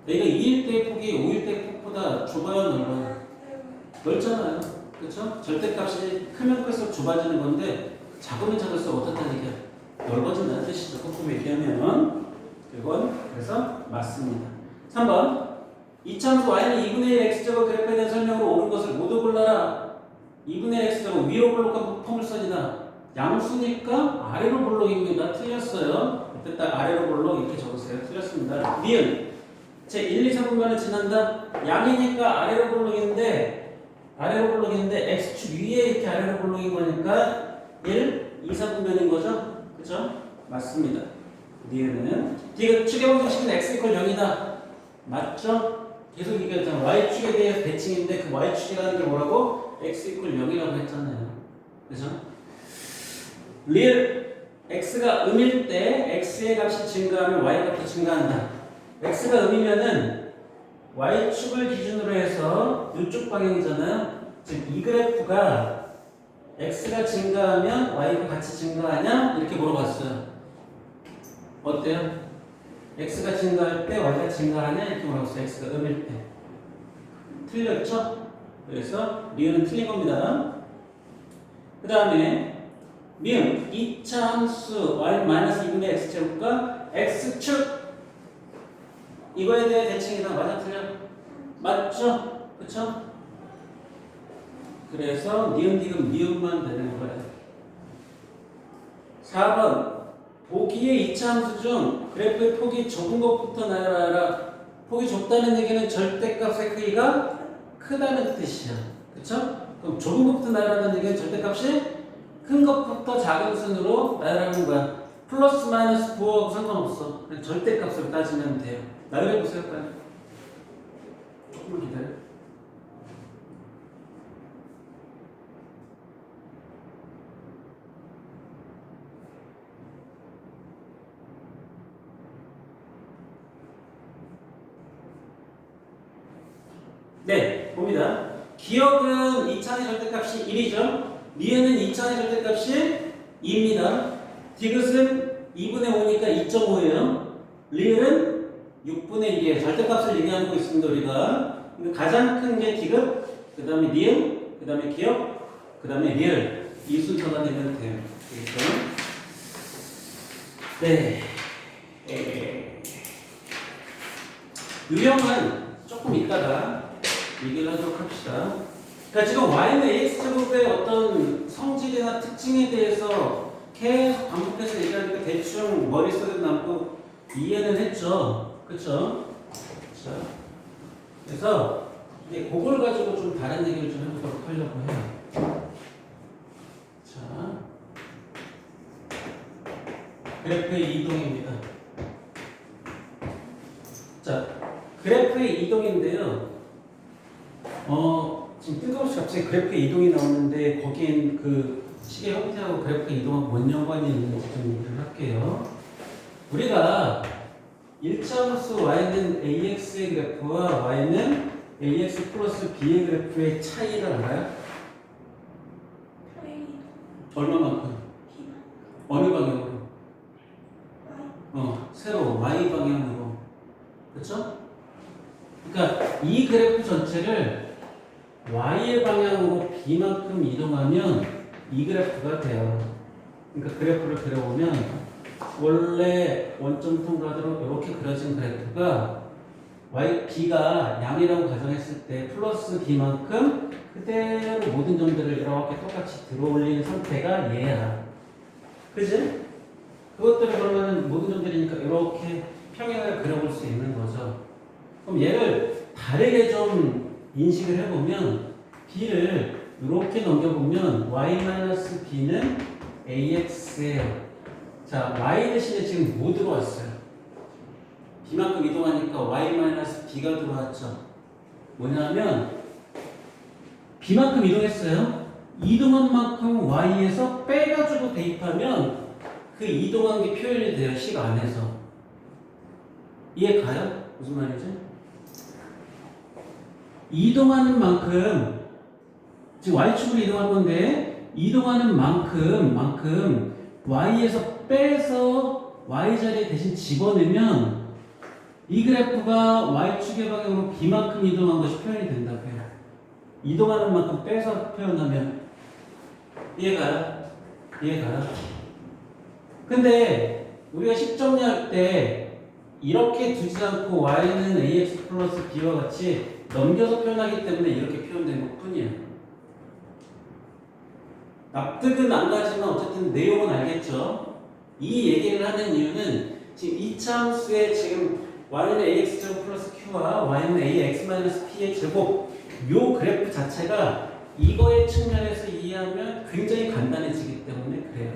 a가 2일 때의 폭이 5일 때의 폭보다 좁아요, 넓어요? 넓잖아요. 그렇죠? 절대값이 크면 클수록 좁아지는 건데 작으면 작을수록 어떻다는 얘기야? 넓어진다는 뜻이죠. 거꾸로 얘기하면 이건 그래서 맞습니다. 3번 이차함수 y는 2분의 1 x제곱 그래프에 대한 설명으로 옳은 것을 모두 골라라. 2분의 1 x제곱 위로 볼록한 포물선이다. 양수니까 아래로 볼록입니다. 틀렸어요. 그때 딱 아래로 볼록 이렇게 적으세요. 틀렸습니다. 니은 제 1, 2, 3분면을 지난다. 양이니까 아래로 볼록인데 x축 위에 이렇게 아래로 볼록인 거니까 1, 2, 3분면인 거죠? 그죠? 맞습니다. 니은은 디귿 축의 방정식은 x 이퀄 0이다. 맞죠? 계속 얘기했잖아. y축에 대해서 대칭인데 그 y축이라는 게 뭐라고? x 이퀄 0이라고 했잖아요. 그죠? 리을 x가 음일 때 x의 값이 증가하면 y 값도 증가한다. x가 음이면은 y축을 기준으로 해서 이쪽 방향이잖아요. 즉 이 그래프가 x가 증가하면 y가 같이 증가하냐? 이렇게 물어봤어요. 어때요? x가 증가할 때 y가 증가하냐? 이렇게 물어봤어요. x가 음일 때. 틀렸죠? 그래서 리을은 틀린 겁니다. 그 다음에 미음 2차 함수 y-2분의 x제곱과 x축 이거에 대해 대칭이다. 맞아 틀려? 맞죠? 그쵸? 그래서 니은 디귿 미음만 되는 거예요. 4번 보기의 2차 함수 중 그래프의 폭이 좁은 것부터 나열하라. 폭이 좁다는 얘기는 절대값의 크기가 크다는 뜻이야. 그쵸? 그럼 좁은 것부터 나열하는 얘기는 절대값이 큰 것부터 작은 순으로 나열하는 거야. 플러스 마이너스 부호하고 상관없어. 그냥 절대값으로 따지면 돼요. 나열해보세요. 빨리. 조금만 기다려. 네, 봅니다. 기억은 2차의 절대값이 1이죠. 리은은 2차의 절대값이 2입니다. 디귿은 2분의 5니까 2.5예요. 리을은 6분의 1이에요. 절대값을 얘기하고 있습니다. 우리가 가장 큰 게 디귿, 그 다음에 리은, 그 다음에 기억, 그 다음에 리을. 이 순서가 되면 돼요. 그렇죠? 네. 유형은 조금 이따가 얘기를 하도록 합시다. 그러니까 지금 y는 ax제곱의 어떤 성질이나 특징에 대해서 계속 반복해서 얘기하니까 대충 머릿속에 남고 이해는 했죠. 그쵸? 자, 그래서 이제 그걸 가지고 좀 다른 얘기를 좀 해보도록 하려고 해요. 자, 그래프의 이동입니다. 자, 그래프의 이동인데요. 지금 뜬금없이 갑자기 그래프의 이동이 나오는데 거긴 그 식의 형태하고 그래프의 이동하고 뭔 연관이 있는지 좀 얘기를 할게요. 우리가 1차 함수 y는 ax의 그래프와 y는 ax 플러스 b의 그래프의 차이를 알아요? 얼마만큼? 어느 방향으로? 세로 y 방향으로. 그렇죠? 그러니까 이 그래프 전체를 y의 방향으로 b만큼 이동하면 이 그래프가 돼요. 그러니까 그래프를 그려보면 원래 원점 통과도록 이렇게 그려진 그래프가 b가 양이라고 가정했을 때 플러스 b만큼 그대로 모든 점들을 이렇게 똑같이 들어올린 상태가 얘야. 그지? 그것들을 그러면 모든 점들이니까 이렇게 평행을 그려볼 수 있는 거죠. 그럼 얘를 다르게 좀 인식을 해보면 b를 이렇게 넘겨보면 y-b는 ax예요. 자, y 대신에 지금 뭐 들어왔어요? b만큼 이동하니까 y-b가 들어왔죠. 뭐냐면 b만큼 이동했어요. 이동한 만큼 y에서 빼가지고 대입하면 그 이동한 게 표현이 돼요. 식 안에서. 이해 가요? 무슨 말이지? 이동하는 만큼 지금 y축으로 이동할 건데 이동하는 만큼 y에서 빼서 y 자리에 대신 집어넣으면 이 그래프가 y축의 방향으로 b만큼 이동한 것이 표현이 된다고요. 이동하는 만큼 빼서 표현하면 이해가요? 이해가요? 근데 우리가 식정리할 때 이렇게 두지 않고 y는 ax 플러스 b와 같이 넘겨서 표현하기 때문에 이렇게 표현된 것 뿐이에요. 납득은 안 가지만 어쨌든 내용은 알겠죠? 이 얘기를 하는 이유는 지금 이차 함수의 지금 y는 ax 제곱 플러스 q와 y는 ax 마이너스 p의 제곱 요 그래프 자체가 이거의 측면에서 이해하면 굉장히 간단해지기 때문에 그래요.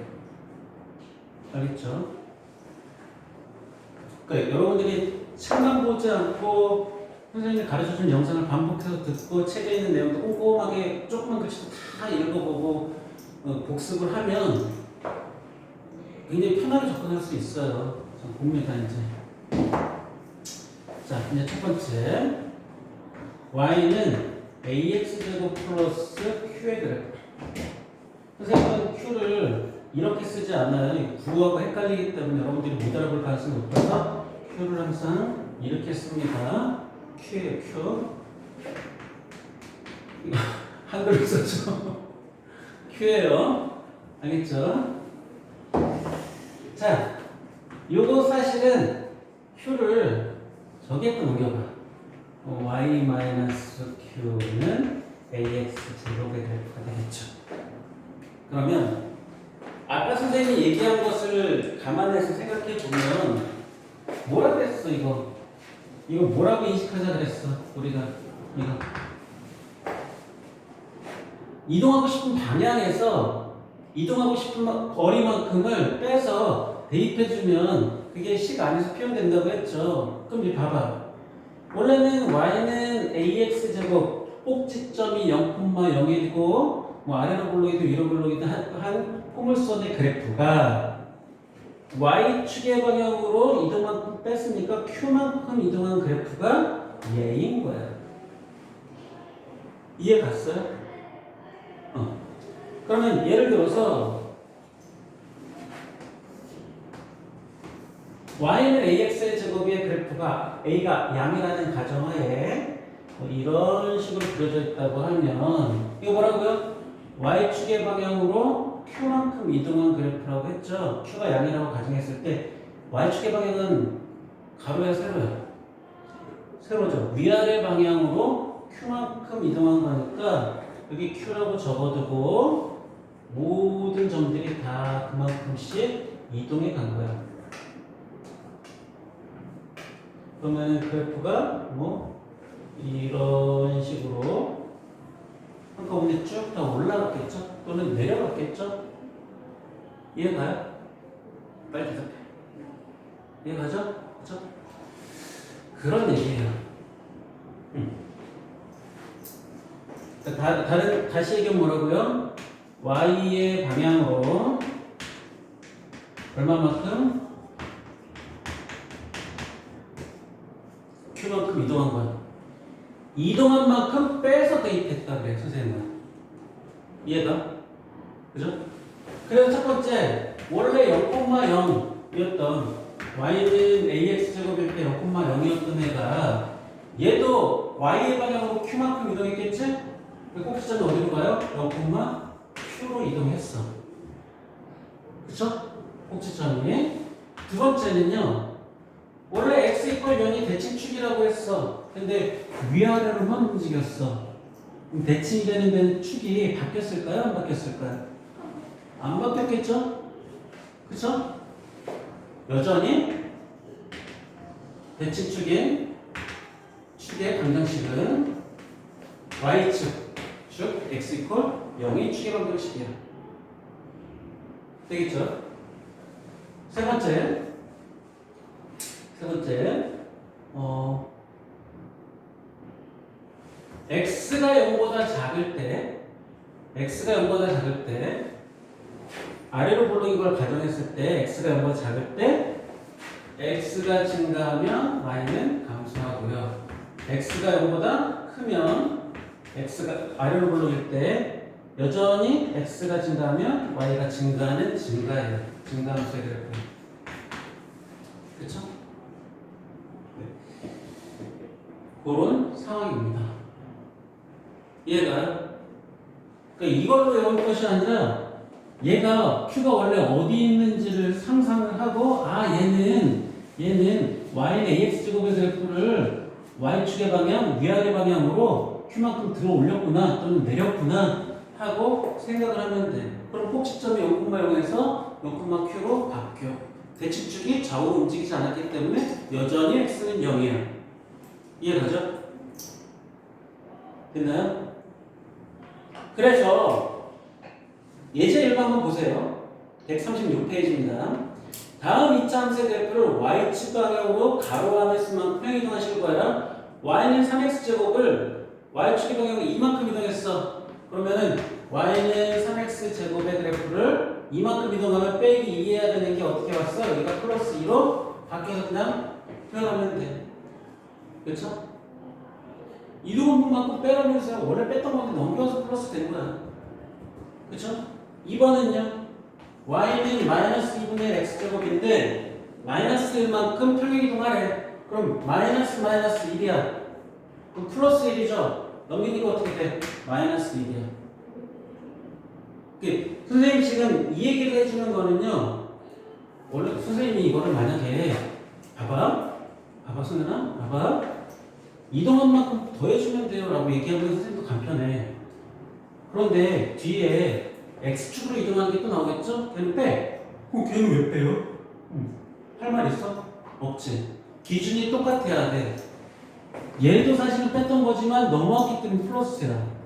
알겠죠? 그러니까 여러분들이 책만 보지 않고 선생님이 가르쳐준 영상을 반복해서 듣고 책에 있는 내용도 꼼꼼하게 조그만 글씨도 다 읽어보고 복습을 하면 굉장히 편하게 접근할 수 있어요. 자, 봅니다 이제. 자, 이제 첫 번째 y는 ax 제곱 플러스 q의 그래프. 선생님은 q를 이렇게 쓰지 않아요. 구하고 헷갈리기 때문에 여러분들이 못 알아볼 가능성이 높아서 q를 항상 이렇게 씁니다. q예요, q. 이거 한글로 썼죠. q예요. 알겠죠? 자, 요거 사실은 q를 저기에 또 넘겨봐. y-q는 ax 제곱의 그래프가 되겠죠. 그러면 아까 선생님이 얘기한 것을 감안해서 생각해 보면 뭐라 그랬어 이거? 이거 뭐라고 인식하자 그랬어 우리가 이거 이동하고 싶은 방향에서 이동하고 싶은 거리만큼을 빼서 대입해주면 그게 식 안에서 표현된다고 했죠. 그럼 이제 봐봐. 원래는 y는 ax 제곱 꼭지점이 0,01이고 뭐 아래로 볼록이든 위로 볼록이든 한 포물선의 그래프가 y축의 방향으로 이동만큼 뺐으니까 q만큼 이동한 그래프가 얘인 거야. 이해 갔어요? 그러면 예를 들어서 y는 ax의 제곱의 그래프가 a가 양이라는 가정하에 이런 식으로 그려져 있다고 하면 이거 뭐라고요? y축의 방향으로 q만큼 이동한 그래프라고 했죠. q가 양이라고 가정했을 때 y축의 방향은 가로야 세로야? 세로죠. 위아래 방향으로 q만큼 이동한 거니까 여기 q라고 적어두고 모든 점들이 다 그만큼씩 이동해 간 거야. 그러면 그래프가 뭐 이런 식으로 한꺼번에 쭉 다 올라갔겠죠? 또는 내려갔겠죠? 이해가요? 빨리 대답해. 이해가죠? 그렇죠? 그런 얘기예요. 다시 얘기하면 뭐라고요? y의 방향으로 얼마만큼? q만큼 이동한 거야. 이동한 만큼 빼서 대입했다 그래 선생님은. 이해가? 그죠? 그래서 첫 번째 원래 0,0이었던 y는 ax 제곱일 때 0,0이었던 애가 얘도 y의 방향으로 q만큼 이동했겠지? 꼭지점이 어디로 가요? 0,q로 이동했어. 그쵸? 꼭지점이. 두 번째는요. 원래 x = 0이 대칭축이라고 했어. 근데 위아래로만 움직였어. 그럼 대칭이 되는 데는 축이 바뀌었을까요? 안 바뀌었을까요? 안 바뀌었겠죠? 그쵸? 여전히 대칭축인 축의 방정식은 y축 즉 x = 0이 축의 방정식이야. 되겠죠? 세 번째 x가 0보다 작을 때 아래로 볼록인 걸 가정했을 때 x가 0보다 작을 때 x가 증가하면 y는 감소하고요. x가 0보다 크면 x가 아래로 볼록일 때 여전히 x가 증가하면 y가 증가하는 증가예요. 증가함수의 그래프. 그쵸? 네. 그런 상황입니다. 이해가요? 그러니까 이걸로 외울 것이 아니라 얘가 Q가 원래 어디 있는지를 상상을 하고 얘는 Y는 AX제곱의 그래프를 Y축의 방향, 위아래 방향으로 Q만큼 들어 올렸구나 또는 내렸구나 하고 생각을 하면 돼. 그럼 꼭지점이 0,0에서 0,Q로 바뀌어. 대칭축이 좌우로 움직이지 않았기 때문에 여전히 X는 0이야. 이해가죠? 됐나요? 그래서 예제 1번 한번 보세요. 136페이지입니다. 다음 2차 함수의 그래프를 y축 방향으로 가로 안에 수만큼 평이동하실 거야. y는 3x제곱을 y축의 방향으로 이만큼 이동했어. 그러면은 y는 3x제곱의 그래프를 이만큼 이동하면 빼기 2 해야 되는 게 어떻게 왔어? 여기가 플러스 2로 바뀌어서 그냥 표현하면 돼. 그렇죠? 이동한 분만큼 빼라면서 원래 뺐던 건데 넘겨서 플러스 된 거야. 그쵸? 2번은요. y는 마이너스 2분의 x제곱인데 마이너스 1만큼 평행이동하래. 그럼 마이너스 1이야. 그럼 플러스 1이죠? 넘기니까 어떻게 돼? 마이너스 1이야. 선생님 지금 이 얘기를 해주는 거는요. 원래 선생님이 이거를 만약에 봐봐 선생아 봐봐 이동한 만큼 더해주면 돼요 라고 얘기하면 선생님도 간편해. 그런데 뒤에 X축으로 이동하는 게 또 나오겠죠? 걔는 빼. 그럼 걔는 왜 빼요? 할 말 있어? 없지. 기준이 똑같아야 돼. 얘도 사실은 뺐던 거지만 넘어왔기 때문에 플러스야.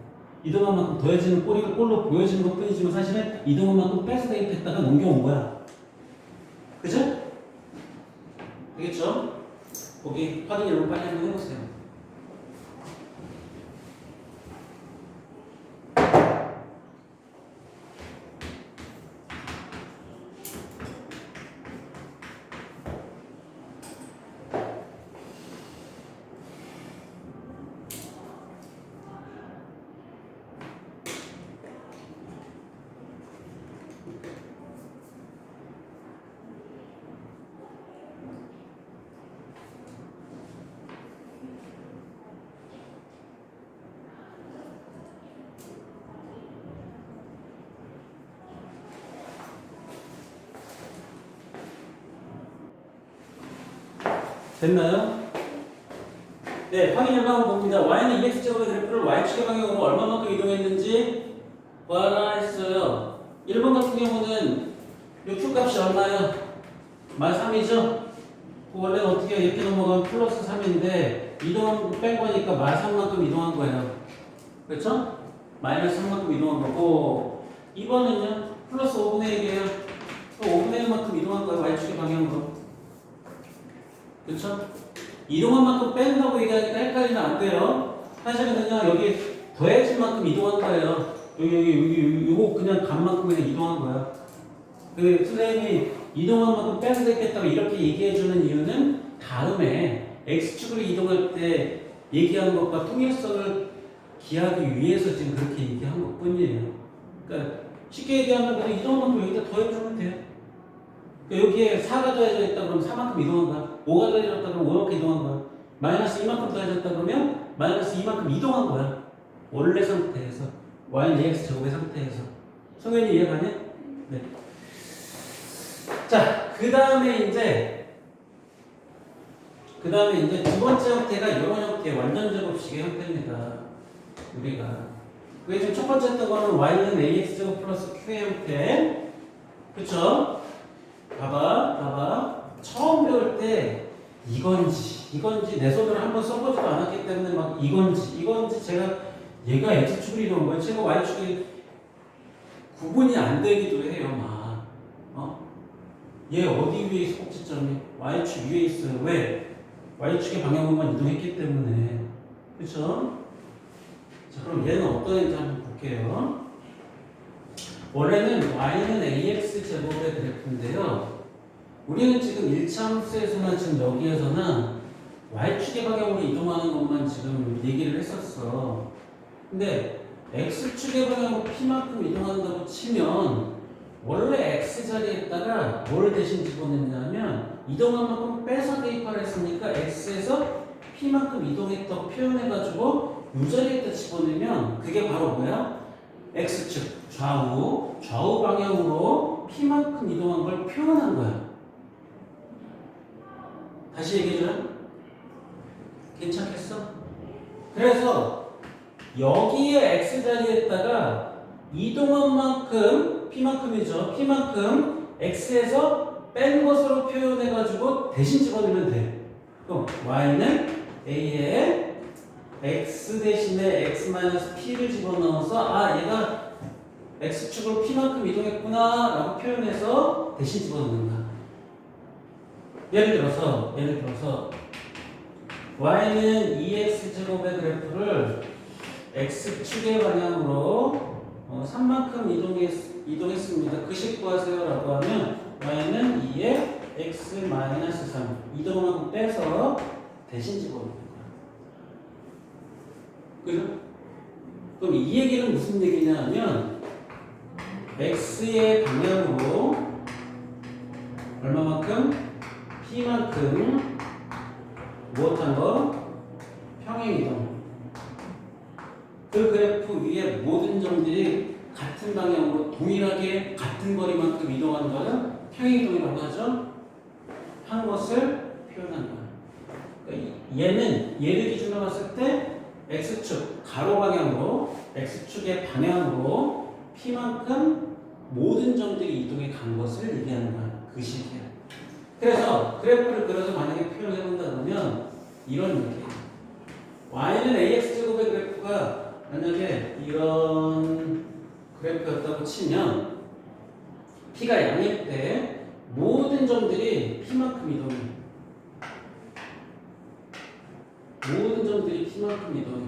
이동한 만큼 더해지는 꼴로 보여지는 것 뿐이지만 사실은 이동한 만큼 빼서 대입했다가 넘겨온 거야. 그죠? 되겠죠? 거기 확인 여러분 빨리 한번 해보세요. 됐나요? 네, 확인 결과 봅니다. y는 2x제곱의 그래프를 y축의 방향으로 얼마만큼 이동했는지 구하라 했어요. 1번 같은 경우는 이 Q값이 얼마예요? -3이죠? 원래는 어떻게 해요? 이렇게 넘어가면 플러스 3인데 이동한 뺀 거니까 -3만큼 이동한 거예요. 그렇죠? 마이너스 3만큼 이동한 거고 2번은요? 플러스 5분의 1이에요. 5분의 1만큼 이동한 거예요. y축의 방향으로. 그렇죠? 이동한 만큼 뺀다고 얘기하니까 헷갈리면 안 돼요. 사실은 그냥 여기 더해진 만큼 이동한 거예요. 여기 요거 그냥 값만큼 그냥 이동한 거야. 그 선생님이 이동한 만큼 빼서 됐겠다고 이렇게 얘기해 주는 이유는 다음에 x축으로 이동할 때 얘기한 것과 통일성을 기하기 위해서 지금 그렇게 얘기한 것 뿐이에요. 그러니까 쉽게 얘기하면 그냥 이동한 만큼 여기다 더해주면 돼요. 여기에 4가 더해져 있다 그러면 4만큼 이동한 거야. 5가 더해졌다 그러면 5만큼 이동한 거야. 마이너스 2만큼 더해졌다 그러면 마이너스 2만큼 이동한 거야. 원래 상태에서. y는 ax 제곱의 상태에서. 성현이 이해가냐? 네. 자, 그 다음에 이제 두 번째 형태가 이런 형태의 완전 제곱식의 형태입니다. 우리가. 그게 지금 첫 번째 했던 거는 y는 ax 제곱 플러스 q의 형태. 그쵸? 봐봐. 처음 배울 때 이건지 내 손으로 한번 써보지도 않았기 때문에 막 이건지 제가 얘가 x축으로 이동한 거야. 제가 y축이 구분이 안 되기도 해요. 막 얘 어디 위에 있어? 꼭지점이 y축 위에 있어요. 왜? y축의 방향으로만 이동했기 때문에. 그쵸? 자, 그럼 얘는 어떤 애인지 한번 볼게요. 원래는 y는 ax 제곱의 그래프인데요. 우리는 지금 1차 함수에서나 지금 여기에서나 y축의 방향으로 이동하는 것만 지금 얘기를 했었어. 근데 x축의 방향으로 p만큼 이동한다고 치면 원래 x 자리에다가 뭘 대신 집어넣냐면 이동한 만큼 빼서 대입하라 했으니까 x에서 p만큼 이동했다고 표현해가지고 이 자리에다 집어넣으면 그게 바로 뭐야? X축 좌우 방향으로 P만큼 이동한 걸 표현한 거야. 다시 얘기해줘요. 괜찮겠어? 그래서 여기에 X자리에다가 이동한 만큼 P만큼이죠. P만큼 X에서 뺀 것으로 표현해가지고 대신 집어넣으면 돼. 그럼 Y는 A에 X 대신에 X-P를 집어넣어서 얘가 X축으로 P만큼 이동했구나 라고 표현해서 대신 집어넣는 거야. 예를 들어서 Y는 2X제곱의 그래프를 X축의 방향으로 3만큼 이동했습니다. 그 식 구하세요 라고 하면 Y는 2에 X-3 이동만큼 빼서 대신 집어넣는 거야. 그죠? 그럼 이 얘기는 무슨 얘기냐 하면 X의 방향으로 얼마만큼? P만큼 무엇한 거? 평행이동. 그 그래프 위에 모든 점들이 같은 방향으로 동일하게 같은 거리만큼 이동하는 거는 평행이동이라고 하죠. 한 것을 표현한 거야. 그러니까 얘는 얘를 기준으로 봤을 때 X축 가로 방향으로 X축의 방향으로 P만큼 모든 점들이 이동해 간 것을 얘기하는 거야. 그 식이야. 그래서 그래프를 그려서 만약에 표현해 본다 그러면 이런 얘기예요. Y는 AX제곱의 그래프가 만약에 이런 그래프였다고 치면 P가 양일 때 모든 점들이 P만큼 이동해. 모든 점들이 P만큼 이동해.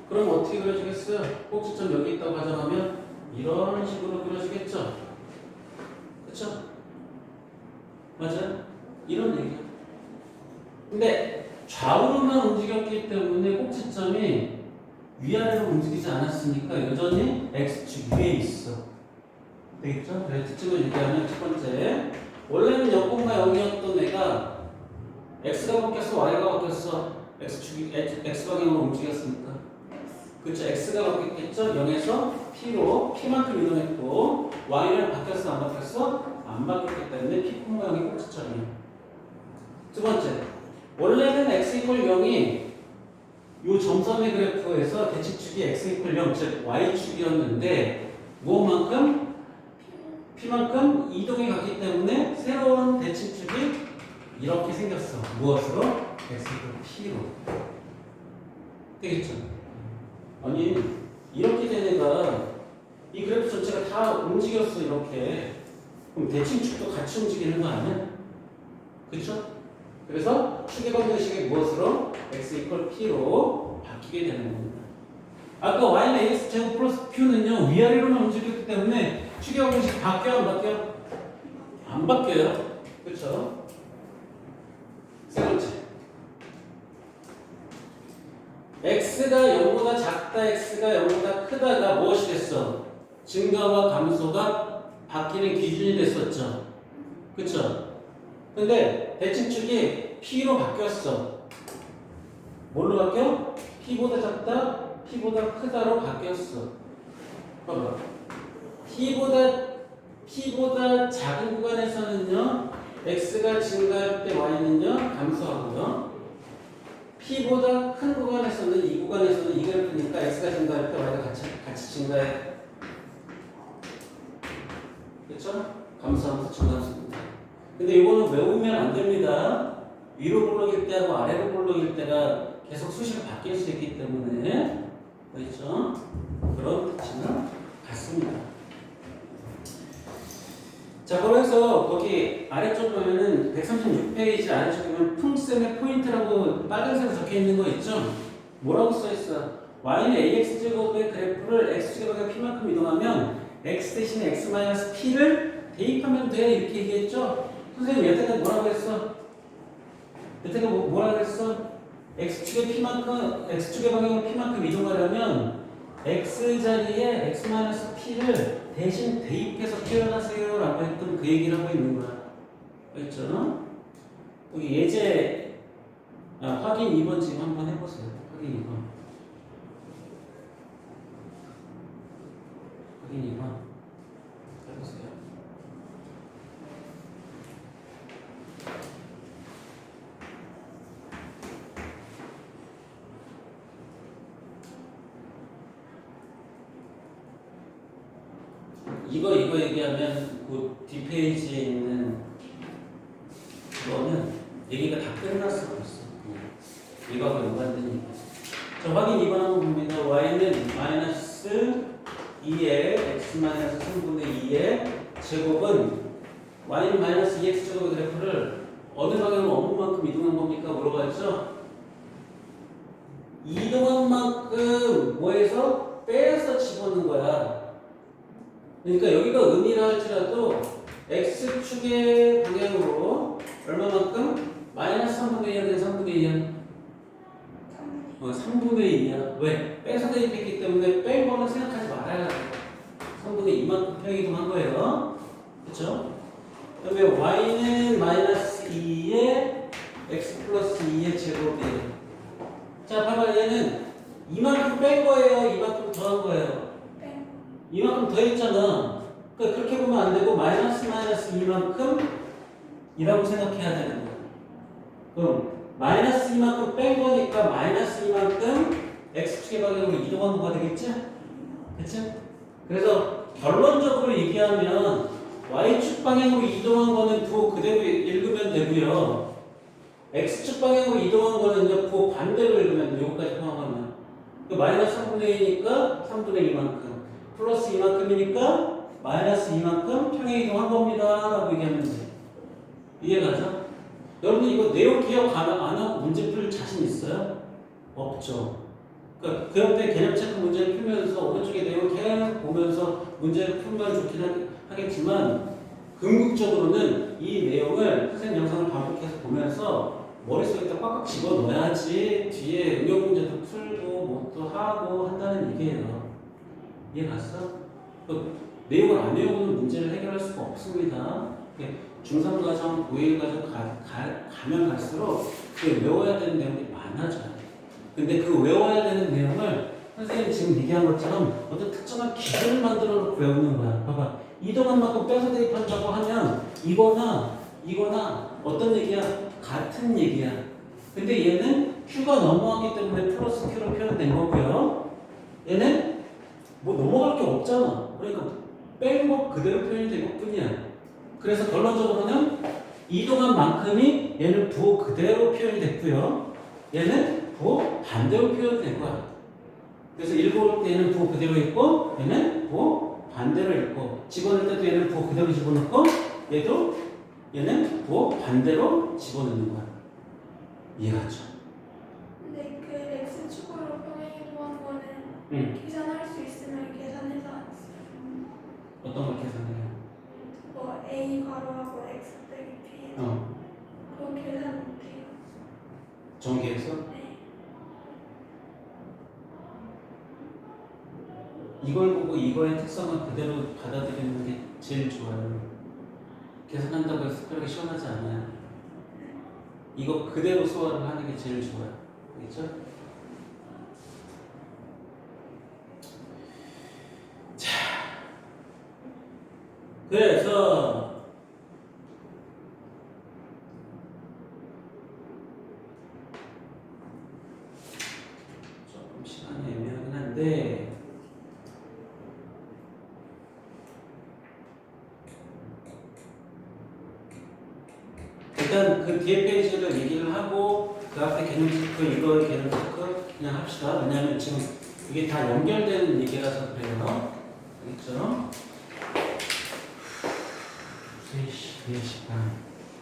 그럼 어떻게 그려지겠어요? 꼭지점 여기 있다고 가정하면 이런 식으로 그려지겠죠? 그쵸? 맞아요? 이런 얘기야. 근데 좌우로만 움직였기 때문에 꼭지점이 위아래로 움직이지 않았으니까 여전히 X축 위에 있어. 되겠죠? 그래서 특징을 얘기하면 첫 번째, 원래는 0,0이었던 애가 X가 바뀌었어, Y가 바뀌었어. X축이 X방향으로 움직였으니까. 그쵸? X가 바뀌었겠죠? 0에서 P로 P만큼 이동했고 Y는 바뀌었어, 안 바뀌었어? 안 바뀌었기 때문에 P 모양이 꼭지점이에요. 두 번째, 원래는 X = 0이 이 점선의 그래프에서 대칭축이 X = 0, 즉 Y축이었는데 무엇만큼? P만큼 이동이 갔기 때문에 새로운 대칭축이 이렇게 생겼어. 무엇으로? X = P로. 되겠죠? 아니 이렇게 된 애가 이 그래프 전체가 다 움직였어 이렇게. 그럼 대칭축도 같이 움직이는 거 아니야? 그쵸? 그래서 축의 방정식이 무엇으로? X = P로 바뀌게 되는 겁니다. 아까 Y는 AX 제곱 플러스 Q는요 위아래로만 움직였기 때문에 축의 방정식 바뀌어요? 안 바뀌어요? 안 바뀌어요. 그쵸? 세 번째, X가 0보다 작다, X가 0보다 크다가 무엇이 됐어? 증가와 감소가 바뀌는 기준이 됐었죠. 그쵸? 근데 대칭축이 P로 바뀌었어. 뭘로 바뀌어? P보다 작다, P보다 크다로 바뀌었어. 봐봐. P보다 작은 구간에서는요, X가 증가할 때 Y는요, 감소하고요. P보다 큰 구간에서는 이 구간에서는 이 그래프니까 X가 증가할 때 Y가 같이 증가해. 그렇죠? 감소하면서 증가합니다. 근데 이거는 외우면 안 됩니다. 위로 볼록일 때하고 아래로 볼록일 때가 계속 수식이 바뀔 수 있기 때문에 그렇죠? 그런 특징은 같습니다. 자, 그래서 거기 아래쪽 보면은 136페이지 아래쪽에 보면 풍쌤의 포인트라고 빨간색으로 적혀 있는 거 있죠? 뭐라고 써 있어? Y는 AX제곱의 그래프를 X제곱의 P만큼 이동하면 X 대신에 X-P를 대입하면 돼 이렇게 얘기했죠? 선생님 여태까지 뭐라고 했어? 여태까지 뭐라고 했어? X축의 방향으로 P만큼 이동하려면 X자리에 X-P를 대신 대입해서 표현하세요 라고 했던 그 얘기를 하고 있는 거야. 그렇죠? 여기 예제 확인 2번 지금 한번 해보세요. 확인 2번. 확인 2번. 해보세요. 이거 얘기하면 그 뒷페이지에 있는 그거는 얘기가 다 끝났어 벌써. 이거하고 연관되니까. 자, 확인 2번 한번 봅니다. y는 마이너스 2의 x 마이너스 3분의 2의 제곱은 y는 마이너스 2x 제곱의 그래프를 어느 방향으로 얼마만큼 이동한 겁니까? 물어봤죠? 이동한 만큼 뭐해서 빼서 집어넣는 거야. 그러니까 여기가 음이라 할지라도 x축의 방향으로 얼마만큼? 마이너스 3분의 2야, 된 3분의 2야? 3분의 2야. 왜? 빼서 대입했기 때문에 뺀 거는 생각하지 말아야 돼. 3분의 2만큼 평이동한 거예요. 그쵸? 그 다음에 y는 마이너스 2의 x 플러스 2의 제곱이에요. 자, 봐봐. 얘는 이만큼 뺀 거예요? 이만큼 더한 거예요? 이만큼 더했잖아. 그러니까 그렇게 보면 안 되고 마이너스 이만큼 이라고 생각해야 되는 거야. 그럼 마이너스 이만큼 뺀 거니까 마이너스 이만큼 x축의 방향으로 이동한 거가 되겠지? 그치? 그래서 결론적으로 얘기하면 y축 방향으로 이동한 거는 부호 그대로 읽으면 되고요. x축 방향으로 이동한 거는 부호 반대로 읽으면 돼. 요거까지 포함하면. 그 마이너스 3분의 2니까 3분의 2만큼. 플러스 이만큼이니까 마이너스 이만큼 평행 이동한 겁니다. 라고 얘기하면 돼. 이해가죠? 여러분 이거 내용 기억 안 하고 문제 풀 자신 있어요? 없죠. 그러니까 그 옆에 개념 체크 문제를 풀면서 오른쪽에 내용 계속 보면서 문제를 풀면 좋긴 하겠지만 궁극적으로는 이 내용을 선생님 영상을 반복해서 보면서 머릿속에 꽉꽉 집어넣어야지 뒤에 응용 문제도 풀고 뭐 또 하고 한다는 얘기예요. 이해 갔어? 그 내용을 안 외우는 문제를 해결할 수가 없습니다. 중3 과정, 고1 과정 가면 갈수록 그 외워야 되는 내용이 많아져요. 근데 그 외워야 되는 내용을 선생님이 지금 얘기한 것처럼 어떤 특정한 기준을 만들어 놓고 외우는 거야. 봐봐. 이동한 만큼 빼서 대입한다고 하면 이거나 어떤 얘기야? 같은 얘기야. 근데 얘는 Q가 넘어갔기 때문에 플러스 Q로 표현된 거고요. 얘는 뭐 넘어갈 게 없잖아. 그러니까 뺀 거 그대로 표현이 된 것 뿐이야. 그래서 결론적으로는 이동한 만큼이 얘는 부호 그대로 표현이 됐고요. 얘는 부호 반대로 표현된 거야. 그래서 읽어올 때 얘는 부호 그대로 있고 얘는 부호 반대로 있고 집어넣을 때도 얘는 부호 그대로 집어넣고 얘는 부호 반대로 집어넣는 거야. 이해가죠? 근데 그 X축으로 평행이동한 거는 계산할 수 있으면 계산해서 안 써요. 어떤 걸 계산해요? 뭐 A 괄호하고 X 빼기 B 그건 계산 못해요. 전개해서? 네. 이걸 보고 이거의 특성을 그대로 받아들이는 게 제일 좋아요. 계산한다고 해서 특별하게 시원하지 않아요. 이거 그대로 소화를 하는 게 제일 좋아요. 알겠죠? 자, 그래서 조금 시간이 애매하긴 한데 일단 그 뒤에 페이지를 얘기를 하고 그 앞에 개념 체크, 이거 개념 체크 그냥 합시다. 왜냐하면 지금 이게 다 연결되는 얘기라서 그래요. 알겠죠? 3시, 4시 반.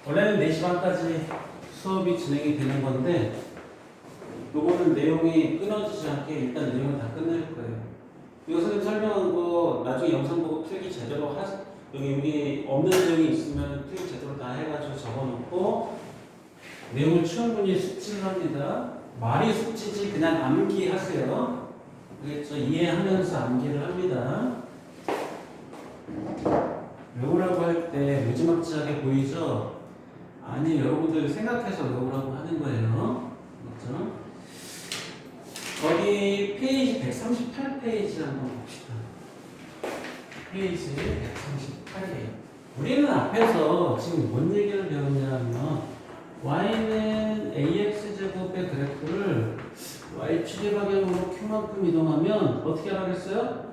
원래는 4시 반까지 수업이 진행이 되는 건데 요거는 내용이 끊어지지 않게 일단 내용을 다 끝낼 거예요. 이거 선생님 설명한 거 나중에 영상 보고 필기 제대로 여기 없는 내용이 있으면 필기 제대로 다 해가지고 적어놓고 내용을 충분히 숙지를 합니다. 말이 숙지지 그냥 암기하세요. 알겠죠? 이해하면서 암기를 합니다. 외우라고 할 때 무지막지하게 보이죠? 아니 여러분들 생각해서 외우라고 하는 거예요. 그렇죠? 거기 페이지 138페이지 한번 봅시다. 페이지 138이에요. 우리는 앞에서 지금 뭔 얘기를 배웠냐면 y는 ax제곱의 그래프를 y축의 방향으로 q만큼 이동하면 어떻게 하라고 했어요?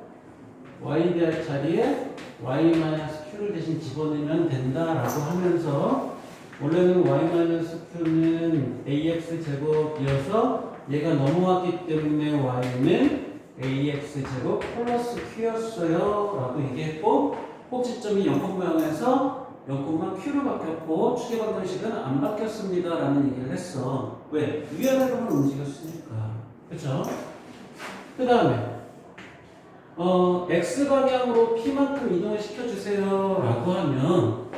y 자리에 y-q를 대신 집어넣으면 된다라고 하면서 원래는 y-q는 ax제곱이어서 얘가 넘어왔기 때문에 y는 ax제곱 플러스 q였어요 라고 얘기했고 꼭지점이 0,0에서 0,q로 바뀌었고 축의 방정식은 안 바뀌었습니다 라는 얘기를 했어. 왜? 위아래로만 움직였으니까. 그쵸? 그 다음에 x방향으로 p만큼 이동을 시켜주세요 라고 하면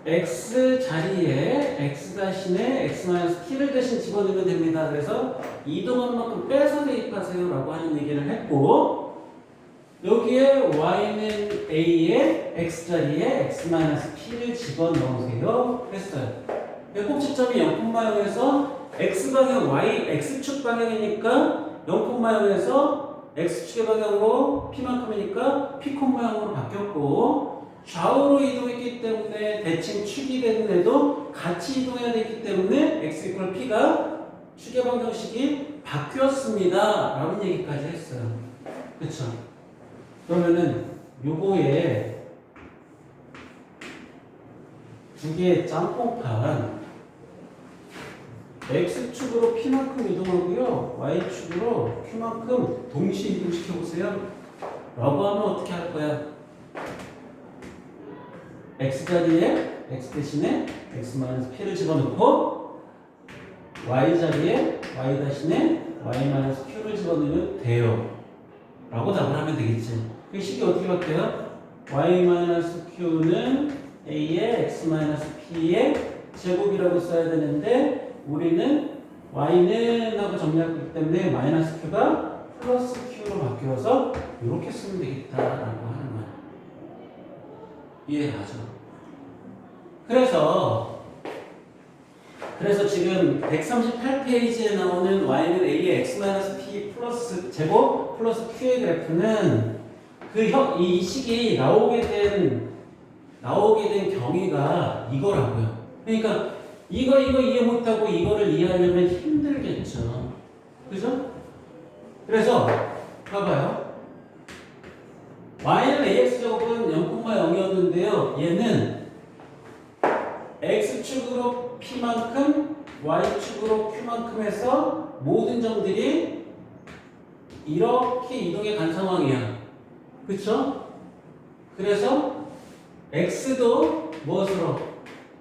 x 자리에 x 대신에 x-t를 대신 집어넣으면 됩니다. 그래서 이동한 만큼 빼서 대입하세요 라고 하는 얘기를 했고 여기에 y는 a에 x 자리에 x-t를 집어넣으세요 했어요. 꼭지점이 0,0에서 x방향 y x축 방향이니까 0,0에서 x축의 방향으로 p만큼이니까 p 콤방향으로 바뀌었고 좌우로 이동했기 때문에 대칭 축이 되는데도 같이 이동해야 되기 때문에 x 이퀄 p가 축의 방정식이 바뀌었습니다 라는 얘기까지 했어요. 그쵸? 그러면은 요거에 두 개의 짬뽕판 x축으로 p만큼 이동하고요 y축으로 q만큼 동시에 이동시켜보세요 라고 하면 어떻게 할 거야? x 자리에 x 대신에 x-p를 집어넣고 y 자리에 y 대신에 y-q를 집어넣으면 돼요 라고 답을 하면 되겠지. 그 식이 어떻게 바뀌어요? y-q는 a의 x-p의 제곱이라고 써야 되는데 우리는 y는 하고 정리했기 때문에 마이너스 q가 플러스 q로 바뀌어서 이렇게 쓰면 되겠다라고 하는 거야. 이해가죠? 그래서 지금 138페이지에 나오는 y는 a의 x-p 플러스 제곱 플러스 q의 그래프는 이 식이 나오게 된 경위가 이거라고요. 그러니까 이거 이해 못하고 이거를 이해하려면 힘들겠죠. 그죠? 그래서 봐봐요. y는 ax제곱은 0,0이었는데요. 얘는 x축으로 p만큼 y축으로 q만큼 해서 모든 점들이 이렇게 이동해 간 상황이야. 그쵸? 그래서 x도 무엇으로?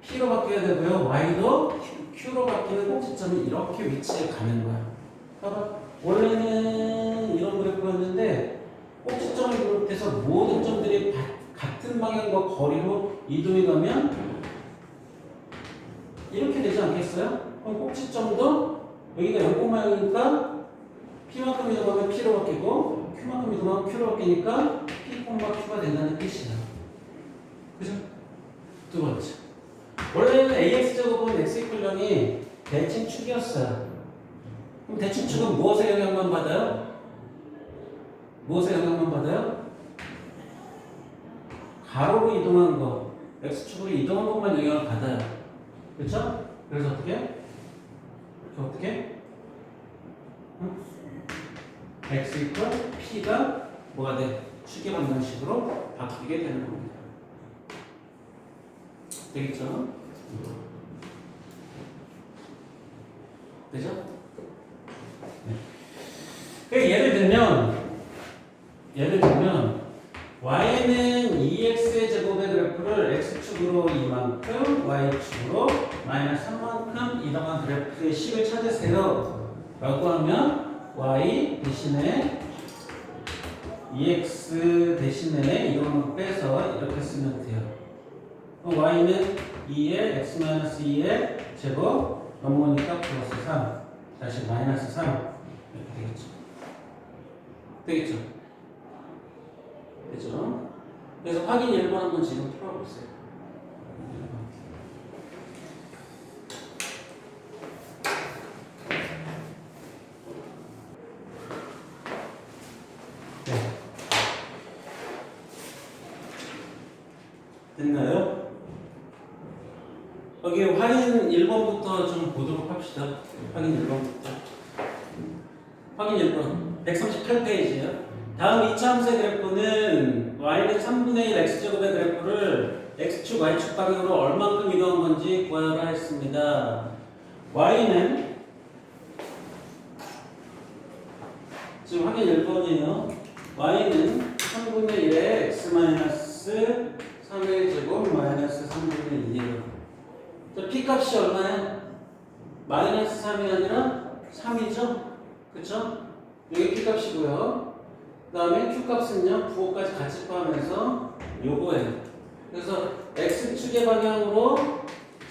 p로 바뀌어야 되고요. y도 q로 바뀌는 꼭지점이 이렇게 위치에 가는 거야. 봐봐. 원래는 이런 그래프였는데 꼭지점을 비롯해서 모든 점들이 같은 방향과 거리로 이동해 가면 이렇게 되지 않겠어요? 그럼 꼭지점도 여기가 0,0이니까 p만큼 이동하면 p로 바뀌고 q만큼 이동하면 q로 바뀌니까 p, q가 된다는 뜻이야. 그죠? 두 번째. 원래는 ax제곱은 x=0이 대칭축이었어요. 그럼 대칭축은 무엇의 영향만 받아요? 무엇의 영향만 받아요? 가로로 이동한 거, x축으로 이동한 것만 영향을 받아요. 그렇죠? 그래서 어떻게? x p가 뭐가 돼? 축의 방정식으로 바뀌게 되는 겁니다. 되겠죠? 되죠? 네. 예를 들면 y는 2x의 제곱의 그래프를 x축으로 이만큼 y축으로 마이너스 3만큼 이동한 그래프의 식을 찾으세요 라고 하면 y 대신에 2x 대신에 이동한 빼서 이렇게 쓰면 돼요. 그럼 y는 2의 x-2의 제곱 넘어오니까 플러스 3 다시 마이너스 3 이렇게 되겠죠? 되죠? 그래서 확인 1번 한번 지금 풀어보세요. 됐나요? 여기 확인 1번부터 좀 보도록 합시다. 확인 1번부터. 확인 1번. 138페이지요. 다음 2차 함수의 그래프는 y는 3분의 1 x제곱의 그래프를 x축, y축 방향으로 얼만큼 이동한 건지 구하라 했습니다. y는 지금 확인 1번이에요. y는 3분의 1에 x-3의 제곱 마이너스 3분의 2예요. 자, p값이 얼마야? 마이너스 3이 아니라 3이죠? 그쵸? 이게 p값이고요. 그 다음에 q값은요, 부호까지 같이 포함해서 요거예요. 그래서 x축의 방향으로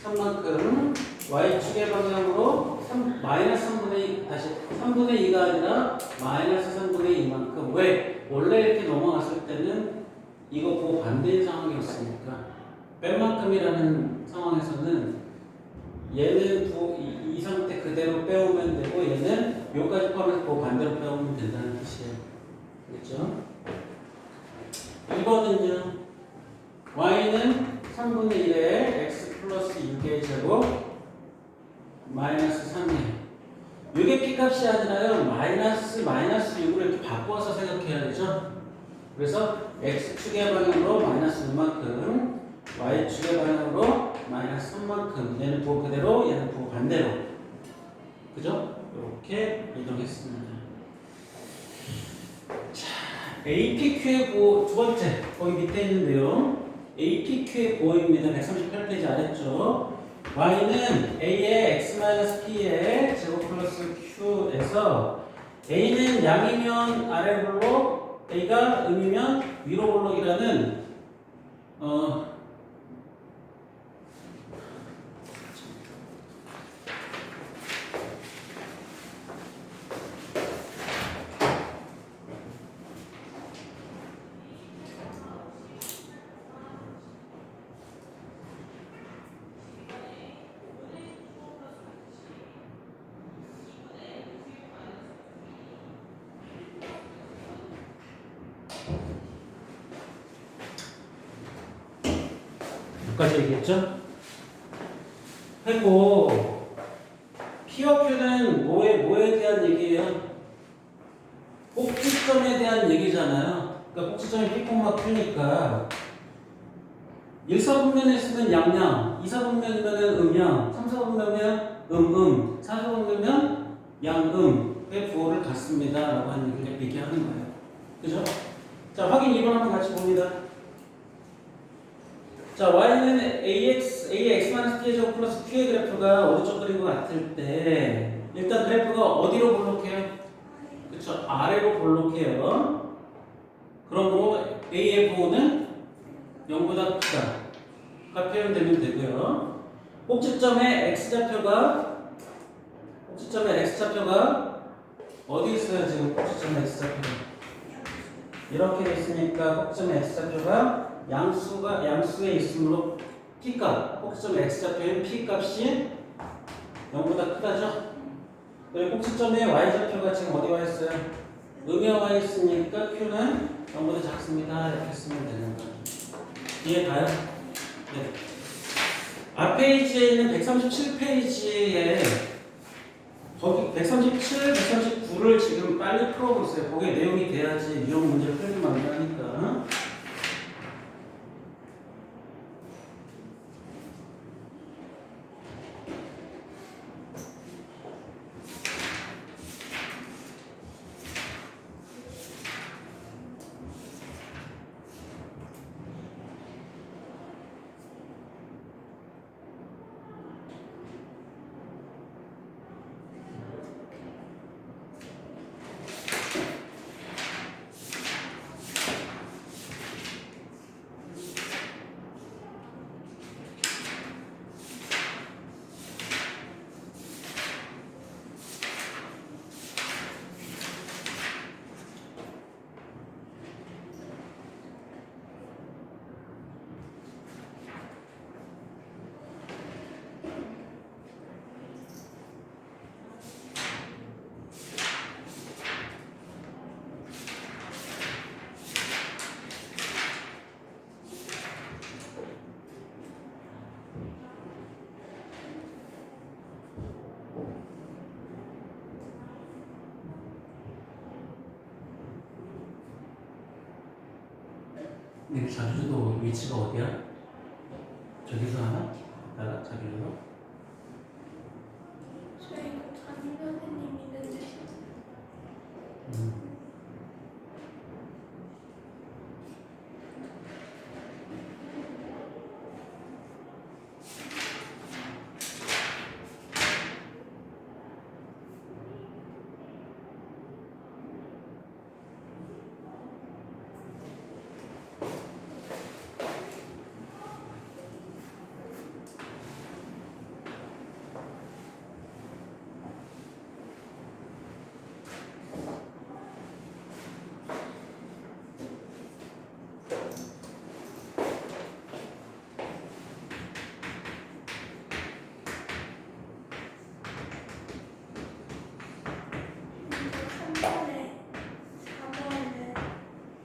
3만큼, y축의 방향으로 마이너스 3분의 2, 다시 3분의 2가 아니라 마이너스 3분의 2만큼. 왜? 원래 이렇게 넘어갔을 때는 이거 부호 반대인 상황이었으니까 뺀만큼이라는 상황에서는 얘는 이 상태 그대로 빼오면 되고 얘는 요까지 포함해서 부호 반대로 빼오면 된다는 뜻이에요. 그렇죠? 2번은요. y는 3분의 1에 x 플러스 6의 제곱 마이너스 3이에요. 이게 p값이 아니라요. 마이너스 6을 이렇게 바꿔서 생각해야 되죠. 그래서 x축의 방향으로 마이너스 6만큼 y축의 방향으로 마이너스 3만큼 얘는 부호 그대로 얘는 부호 반대로 그죠? 이렇게 이동했습니다. 자, APQ의 부호 두 번째 거기 밑에 있는데요. APQ의 부호입니다. 138페이지 아래쪽. y는 a의 x-p의 제곱 플러스 q에서 a는 양이면 아래 볼록, a가 음이면 위로 볼록이라는 여기까지 얘기했죠? 했고 P와 Q는 뭐에 대한 얘기예요? 꼭지점에 대한 얘기잖아요. 그러니까 꼭지점이 P, Q니까 1사분면에 쓰면 양양, 2사분면이면 음양, 3사분면이면 음음, 4사분면이면 양음의 부호를 갖습니다 라고 하는 얘기하는 거예요. 그죠? 자, 확인 2번 한번 같이 봅니다. 자, y는 a의 x-p의 제곱 플러스 q의 그래프가 오른쪽 그린 것 같을 때 일단 그래프가 어디로 볼록해요? 그쵸, 아래로 볼록해요. 그러므로 a의 부호는 0보다 크다가 표현되면 되고요. 꼭지점의 x좌표가 어디 있어요? 지금 꼭지점의 x좌표가 이렇게 돼 있으니까 꼭지점의 x좌표가 양수에 있으므로 p값, 꼭지점의 x좌표인 p값이 0보다 크다죠? 그리고 꼭지점의 y좌표가 지금 어디 와 있어요? 음에 와 있으니까 q는 0보다 작습니다. 이렇게 쓰면 되는 거예요. 이해가요? 네. 앞 페이지에 있는 137페이지에 거기 137, 139를 지금 빨리 풀어보세요. 거기에 내용이 돼야지 유형 문제를 풀기 만나니까. 근데 자주도 위치가 어디야? 저기서 하나? 나라 자기로? 저희 그 담임 선생님 있는데 음.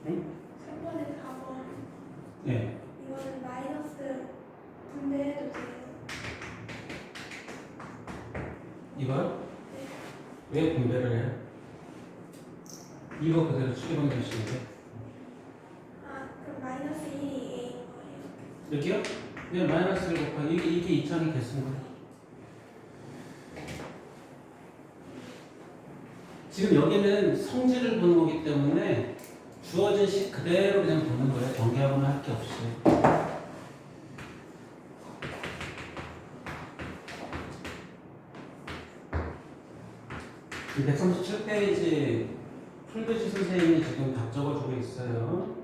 응? 3번에 4번 예. 이거는 마이너스 분배해도 돼요? 이걸 왜 분배를 해? 이거 그대로 추계방 정식인데 아 그럼 마이너스 1이 A인 거예요? 여기요? 그냥 마이너스를 곱하기 이게 이차의 개수인 거야. 지금 여기는 성질을 보는 거기 때문에 주어진 식 그대로 그냥 보는 거예요. 전개하거나 할 게 없이. 137페이지 풀글씨 선생님이 지금 답 적어주고 있어요.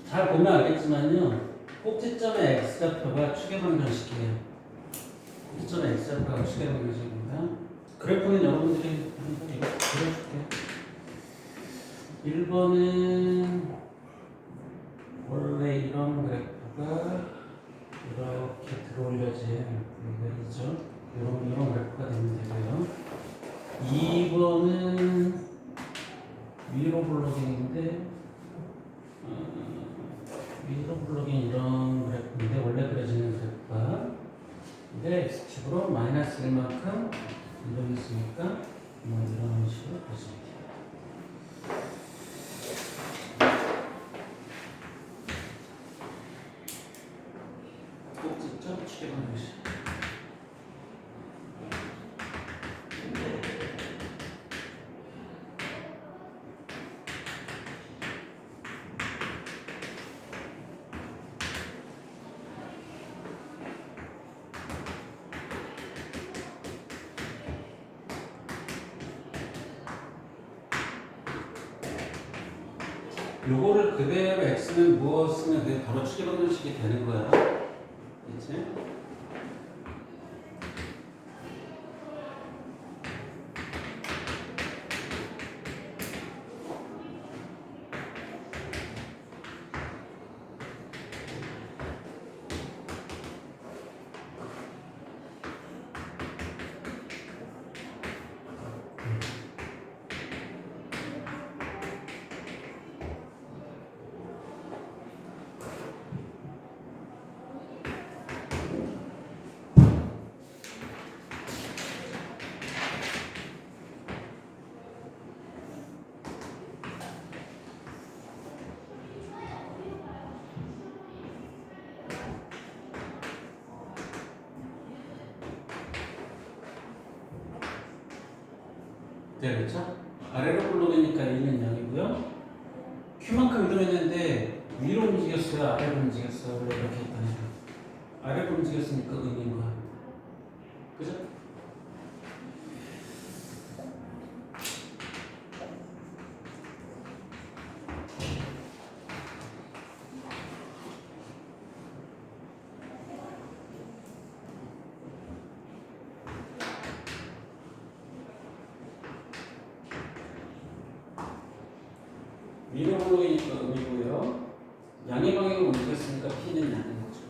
잘 보면 알겠지만요. 꼭지점의 x좌표가 추계방정식이에요. 꼭지점의 x좌표가 추계방정식입니다. 그래프는 여러분들이 한번 이거 그려줄게요. 1번은 원래 이런 그래프가 이렇게 들어올려진 그래프죠. 이런 그래프가 되면 되고요. 2번은 위로 블록인데 위로 블록인 이런 그래프인데 원래 그려지는 그래프가 근데 x축으로 마이너스 1만큼 이동이 있으니까 뭐 이런 식으로 그려주면 돼요. 꼭지점 추계방정식. 요거를 그대로 x는 무엇이면 그게 바로 추계방정식이 되는 거야. 그치? 네, 그렇죠? 아래로 블록이니까 A는 0이고요. Q만큼 이동했는데 위로 움직였어요? 아래로 움직였어요? 원래 이렇게 했다니까. 아래로 움직였으니까 은인 거야. 그죠? 위로 블록이니까 음이고요. 양의 방향을 옮겼으니까 P는 양인 거죠.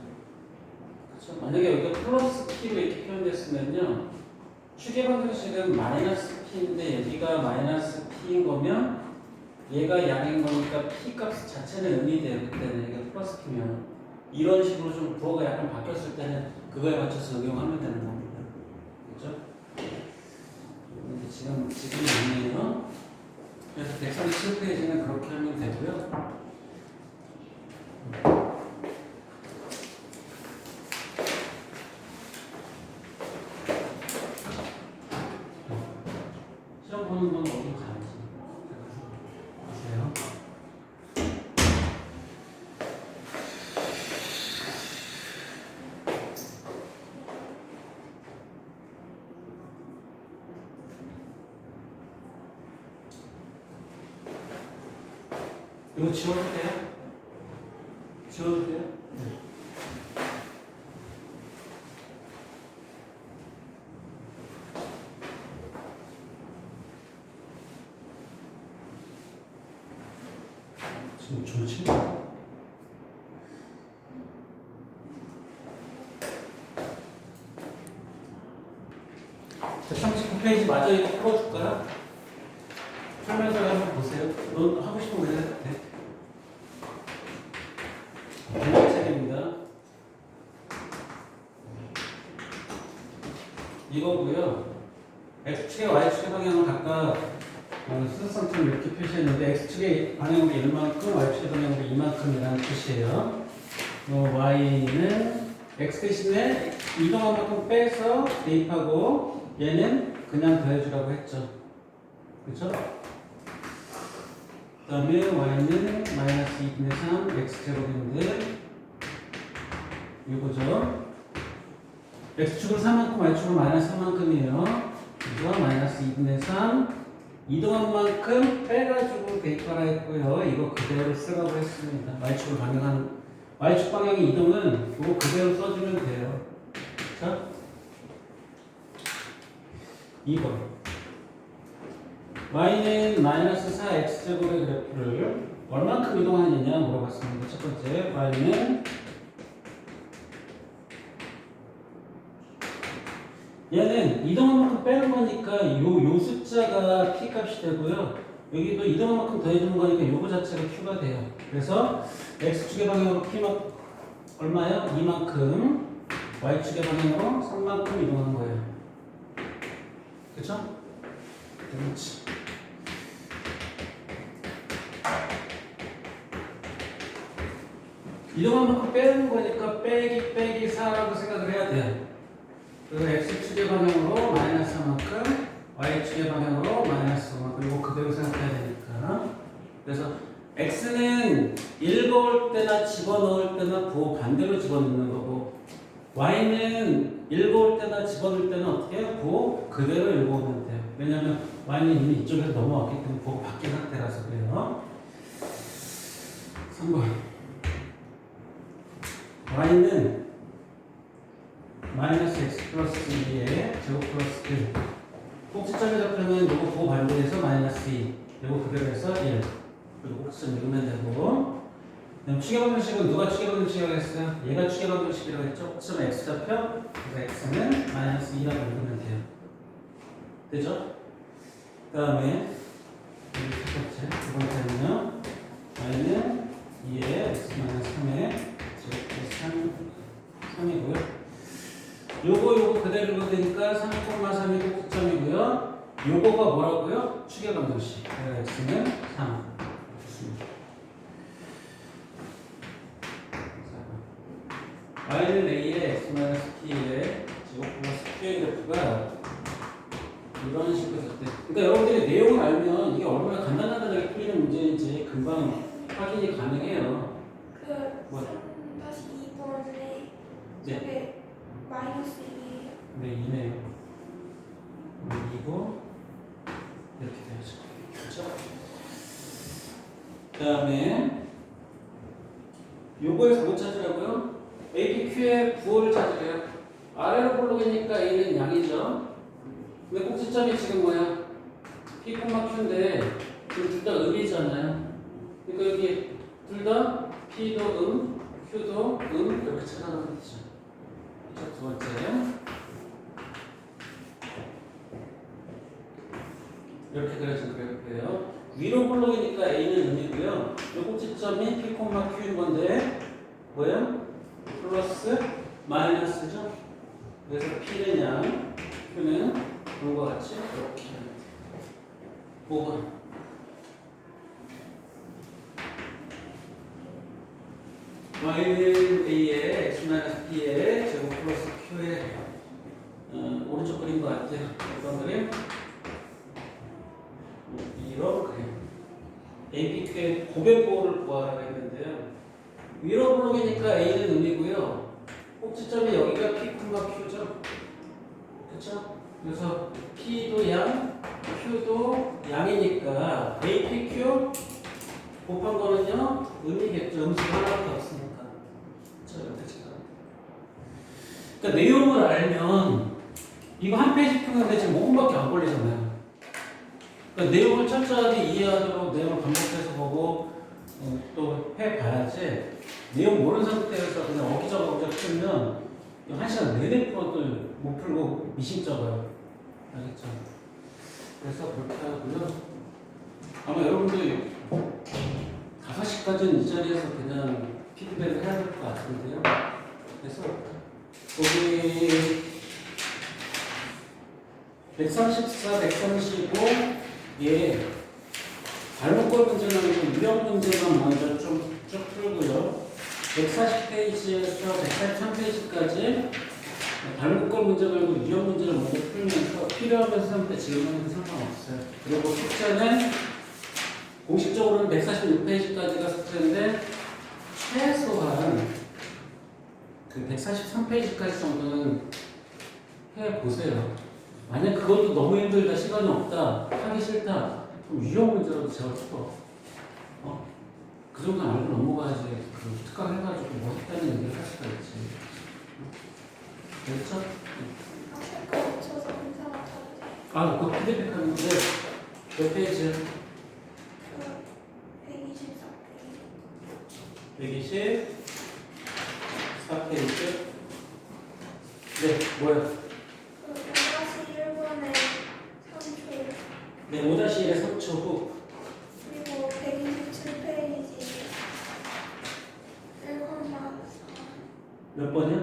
그렇죠? 만약에 여기가 플러스 P로 이렇게 표현됐으면요. 축의 방정식은 마이너스 P인데 여기가 마이너스 P인 거면 얘가 양인 거니까 P 값 자체는 음이 돼요. 그때는 이게 플러스 P면 이런 식으로 좀 부호가 약간 바뀌었을 때는 그거에 맞춰서 응용하면 되는 겁니다. 그렇죠? 근데 지금 아니에요. 그래서 137페이지는 그렇게 하면 되고요. 시험 보는 건 어디 가야지. 아세요? 이거 지워도 돼요? 지워도 돼요? 네. 지금 좀 친구. 139페이지 마저 이거 풀어줄까요? 설명서 한번 보세요. 넌 하고 싶은 거 해도 돼. 책입니다. 이거고요. X축의 Y축의 방향을 각각 수선상처럼 이렇게 표시했는데 X축의 방향으로 1만큼, Y축의 방향으로 2만큼이라는 뜻이에요. Y는 X 대신에 이동한 만큼 빼서 대입하고 얘는 그냥 더해주라고 했죠. 그렇죠? 그 다음에 Y는 마이너스 2분의 3 X제곱인데 이거죠. X축은 3만큼, Y축은 마이너스 3만큼이에요. 이거 마이너스 2분의 3 이동한 만큼 빼가지고 대입하라 했고요. 이거 그대로 쓰라고 했습니다. Y축을 방향한 Y축 방향의 이동은 이거 그대로 써주면 돼요. 자, 2번 Y는 마이너스 4X제곱의 그래프를 얼만큼 이동하느냐 물어봤습니다. 첫 번째 Y는 얘는 이동한 만큼 빼는 거니까 요 숫자가 P 값이 되고요. 여기도 이동한 만큼 더해주는 거니까 요거 자체가 Q가 돼요. 그래서 X축의 방향으로 P만 얼마예요? 2만큼 Y축의 방향으로 3만큼 이동하는 거예요. 그쵸? 그렇지. 이동한 만큼 빼는 거니까 빼기 4라고 생각을 해야 돼요. 그리고 X축의 방향으로 마이너스 4만큼 Y축의 방향으로 마이너스 5만큼 이거 그대로 생각해야 되니까 그래서 X는 읽어올 때나 집어넣을 때나 부호 반대로 집어넣는 거고 Y는 읽어올 때나 집어넣을 때는 어떻게 해요? 부호 그대로 읽어오면 돼요. 왜냐하면 Y는 이미 이쪽에서 넘어왔기 때문에 부호가 바뀐 상태라서 그래요. 3번 Y는 마이너스 x 플러스 2에 제곱 플러스 1 꼭지점에 잡히면 요거 부호 반대해서 마이너스 2 요거 그대로 해서 1 그리고 꼭지점 읽으면 되고 그다음 축의 방정식은 누가 축의 방정식이라고 했어요? 얘가 축의 방정식이라고 했죠? 꼭지점 x 잡혀 그래서 x는 마이너스 2라고 읽으면 돼요. 되죠? 그 다음에 첫 번째 두 번째는요 y는 2에 x 마이너스 3에 제곱 플러스 3이고요 요거 그대로 읽어도 되니까 3,3이 꼭지점이고요. 요거가 뭐라고요? 축의 방정식. x는 3. 좋습니다. y는 a의 x-p의 제곱 플러스 q의 그래프가 이런 식으로 됐대. 그러니까 여러분들이 내용을 알면 이게 얼마나 간단하게 풀리는 문제인지 금방 확인이 가능해요. 그 3-2번에 네. 저게 마이너스 2예요. 네, 2네요. 2고 이렇게 되죠. 그렇죠? 그 다음에 요거에서 뭐 찾으라고요? APQ의 부호를 찾으래요. 아래로 볼록이니까 A는 양이죠. 근데 꼭지점이 지금 뭐야? P, Q인데 지금 둘 다 음이잖아요. 그러니까 여기 둘 다 P도 Q도 이렇게 찾아가면 되죠. 자, 두 번째. 이렇게 그려진 그래프예요. 위로 볼록이니까 A는 음이고요. 요 꼭지점이 P, Q인 건데 뭐예요? 플러스 마이너스죠. 그래서 P는 양, Q는 그런 같이 이렇게 하면 돼요. 5번. y는 a의 x-b의 제곱 플러스 q의 오른쪽 그림 것 같아요. 어떤 그림? 이런 그림. ABQ의 고배보를 구하라고 했는데요. 위로 블록이니까 a는 음이고요. 꼭지점이 여기가 p, q죠. 그쵸? 그래서 p도 양, q도 양이니까 a, p, q 곱한 거는요, 음이겠죠. 음수가 하나밖에 없으니까. 그쵸? 이렇게 지금. 그러니까 내용을 알면 이거 한 페이지 푸는데 지금 5분밖에 안 걸리잖아요. 그러니까 내용을 철저하게 이해하도록 내용을 반복해서 보고 또 해봐야지. 내용 모르는 상태에서 그냥 어기저기 풀면 1시간 내내 풀어도 못 풀고 미심쩍어요. 알겠죠? 그래서 그렇게 하고요. 아마 여러분들 5시까지는 이 자리에서 그냥 피드백을 해야 될 것 같은데요. 그래서 거기 134, 135, 예, 발목골 문제는 유형 문제만 먼저 좀 쭉 풀고요. 140페이지에서 143페이지까지 발목골 문제 말고 유형 문제를 먼저 풀면서 필요하면 선생님한테 질문해도 상관없어요. 그리고 숙제는 공식적으로는 146페이지까지가 숙제인데 최소한 그 143페이지까지 정도는 해보세요. 만약 그것도 너무 힘들다, 시간이 없다, 하기 싫다, 그럼 유형 문제라도 제가 풀어. 그 정도는 알고 넘어가야지 그 특강해가지고 뭐 했다는 얘기를 할 수가 있지. 됐죠? 아까 맞춰서 검사 맞춰도 돼요. 아, 그거 피드백 하는데 몇 페이지야? 124페이지. 124페이지. 네, 뭐야? 5-1번에 3초. 네, 5-1의 3초 후. 그리고 127페이지 1,4. 몇 번이야?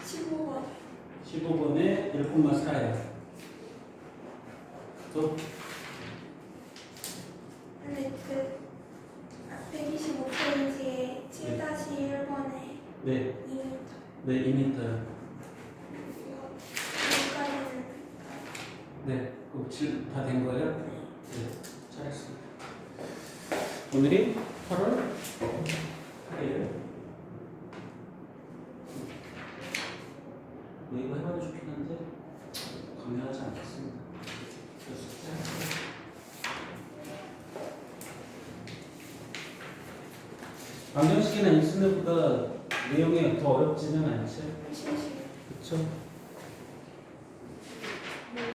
15번. 15번에 1,4야. 또? 근데 그 125페이지에 7-1번에 네, 2m. 네, 2m. 이거까지는 네, 그거 다된 거예요? 네, 잘했습니다. 오늘이 8월 8일. 이거 해봐도 좋긴 한데 강요하지 않겠습니다. 방정식이나 인수능보다 내용이 더 어렵지는 않지? 실시. 그렇죠?